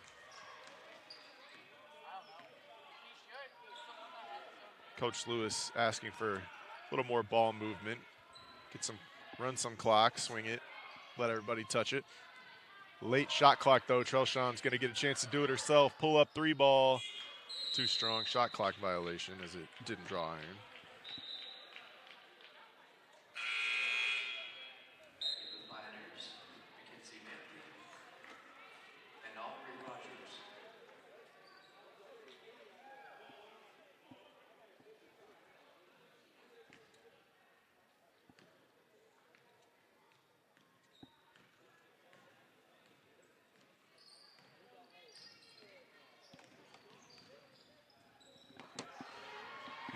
Coach Lewis asking for a little more ball movement. Run some clock, swing it, let everybody touch it. Late shot clock though. Trelshawn's gonna get a chance to do it herself. Pull up three ball. Too strong, shot clock violation as it didn't draw iron.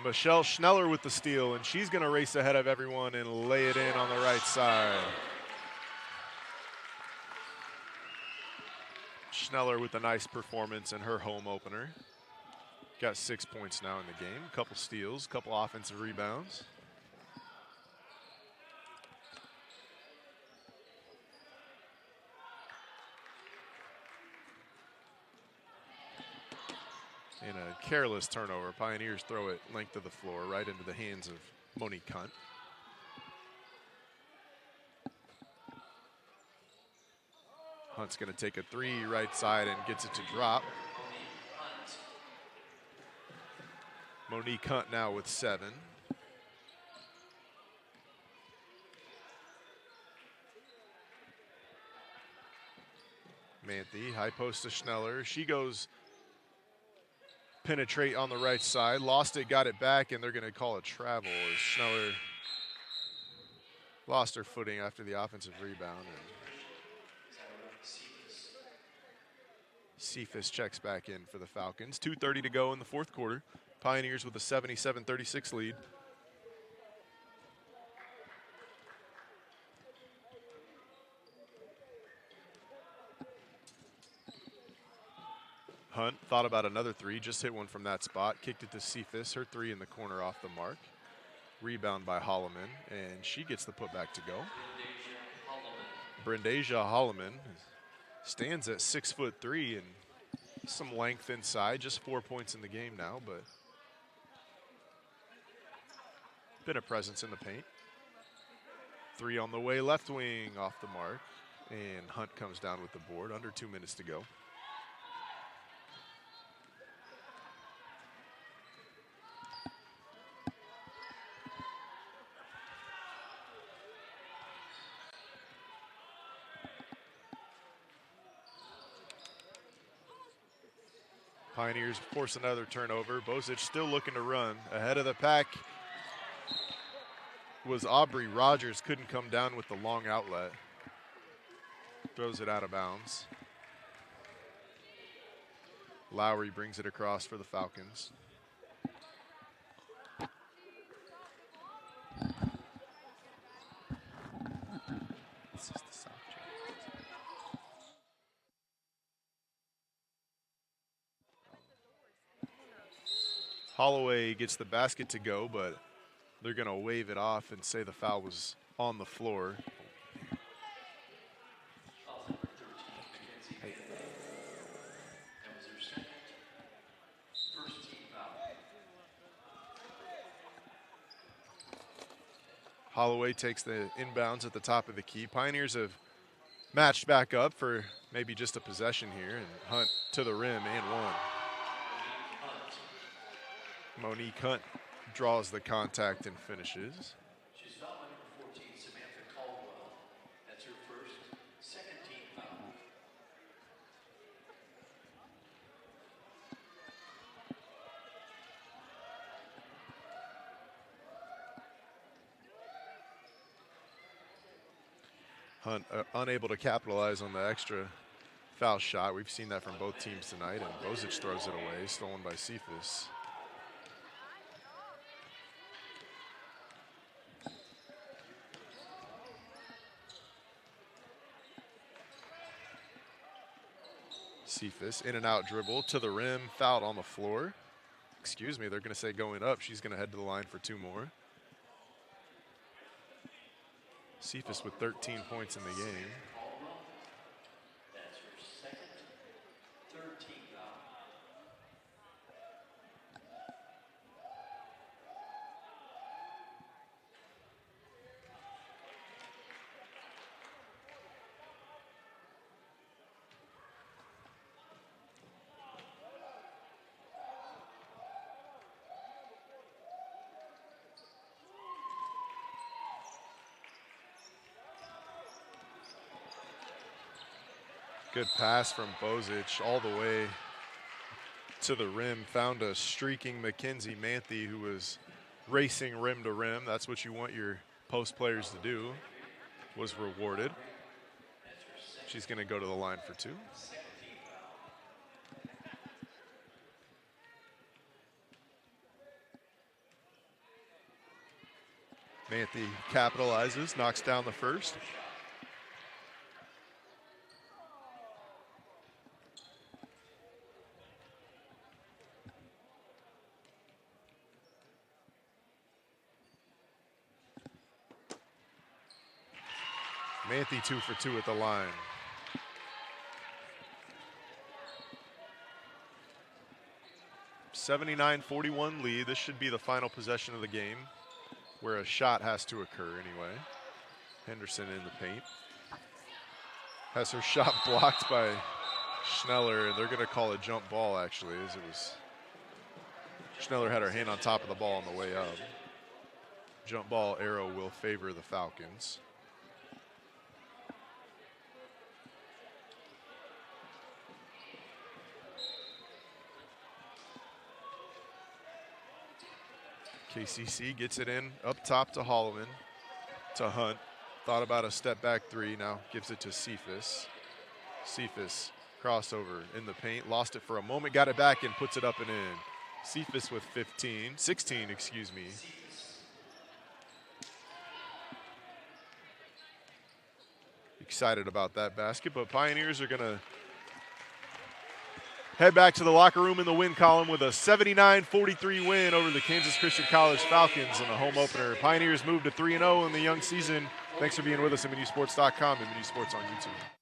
Michelle Schneller with the steal, and she's going to race ahead of everyone and lay it in on the right side. Schneller with a nice performance in her home opener. Got 6 points now in the game. A couple steals, a couple offensive rebounds. And a careless turnover. Pioneers throw it length of the floor right into the hands of Monique Hunt. Hunt's going to take a three right side and gets it to drop. Monique Hunt now with 7. Manthe, high post to Schneller. She goes penetrate on the right side. Lost it, got it back, and they're going to call it travel as Schneller lost her footing after the offensive rebound. Cephas checks back in for the Falcons. 2:30 to go in the fourth quarter. Pioneers with a 77-36 lead. Hunt thought about another three, just hit one from that spot, kicked it to Cephas, her three in the corner off the mark. Rebound by Holloman, and she gets the putback to go. Brendasia Holloman stands at 6'3" and some length inside, just 4 points in the game now, but been a presence in the paint. Three on the way, left wing off the mark, and Hunt comes down with the board, under 2 minutes to go. Pioneers force another turnover. Bozic still looking to run. Ahead of the pack was Aubrey Rogers. Couldn't come down with the long outlet. Throws it out of bounds. Lowry brings it across for the Falcons. Holloway gets the basket to go, but they're going to wave it off and say the foul was on the floor. Holloway takes the inbounds at the top of the key. Pioneers have matched back up for maybe just a possession here, and Hunt to the rim and one. Monique Hunt draws the contact and finishes.
She's fouled by number 14, Samantha Caldwell. That's her first, second team foul.
Hunt unable to capitalize on the extra foul shot. We've seen that from both teams tonight, and Bozic throws it away, stolen by Cephas. Cephas, in and out dribble to the rim, fouled on the floor. Excuse me, they're going to say going up. She's going to head to the line for two more. Cephas with 13 points in the game.
That's her second, third team foul.
Good pass from Bozic all the way to the rim. Found a streaking Mackenzie Manthe who was racing rim to rim. That's what you want your post players to do. Was rewarded. She's going to go to the line for two. Manthe capitalizes, knocks down the first. Manthe 2 for 2 at the line. (79-41) lead. This should be the final possession of the game, where a shot has to occur anyway. Henderson in the paint. Has her shot blocked by Schneller, and they're going to call a jump ball, actually, as it was. Schneller had her hand on top of the ball on the way up. Jump ball arrow will favor the Falcons. KCC gets it in up top to Holloman, to Hunt. Thought about a step back three, now gives it to Cephas. Cephas, crossover in the paint, lost it for a moment, got it back and puts it up and in. Cephas with 16, excuse me. Excited about that basket, but Pioneers are gonna head back to the locker room in the win column with a 79-43 win over the Kansas Christian College Falcons in the home opener. Pioneers move to 3-0 in the young season. Thanks for being with us at MNUsports.com and MNU Sports on YouTube.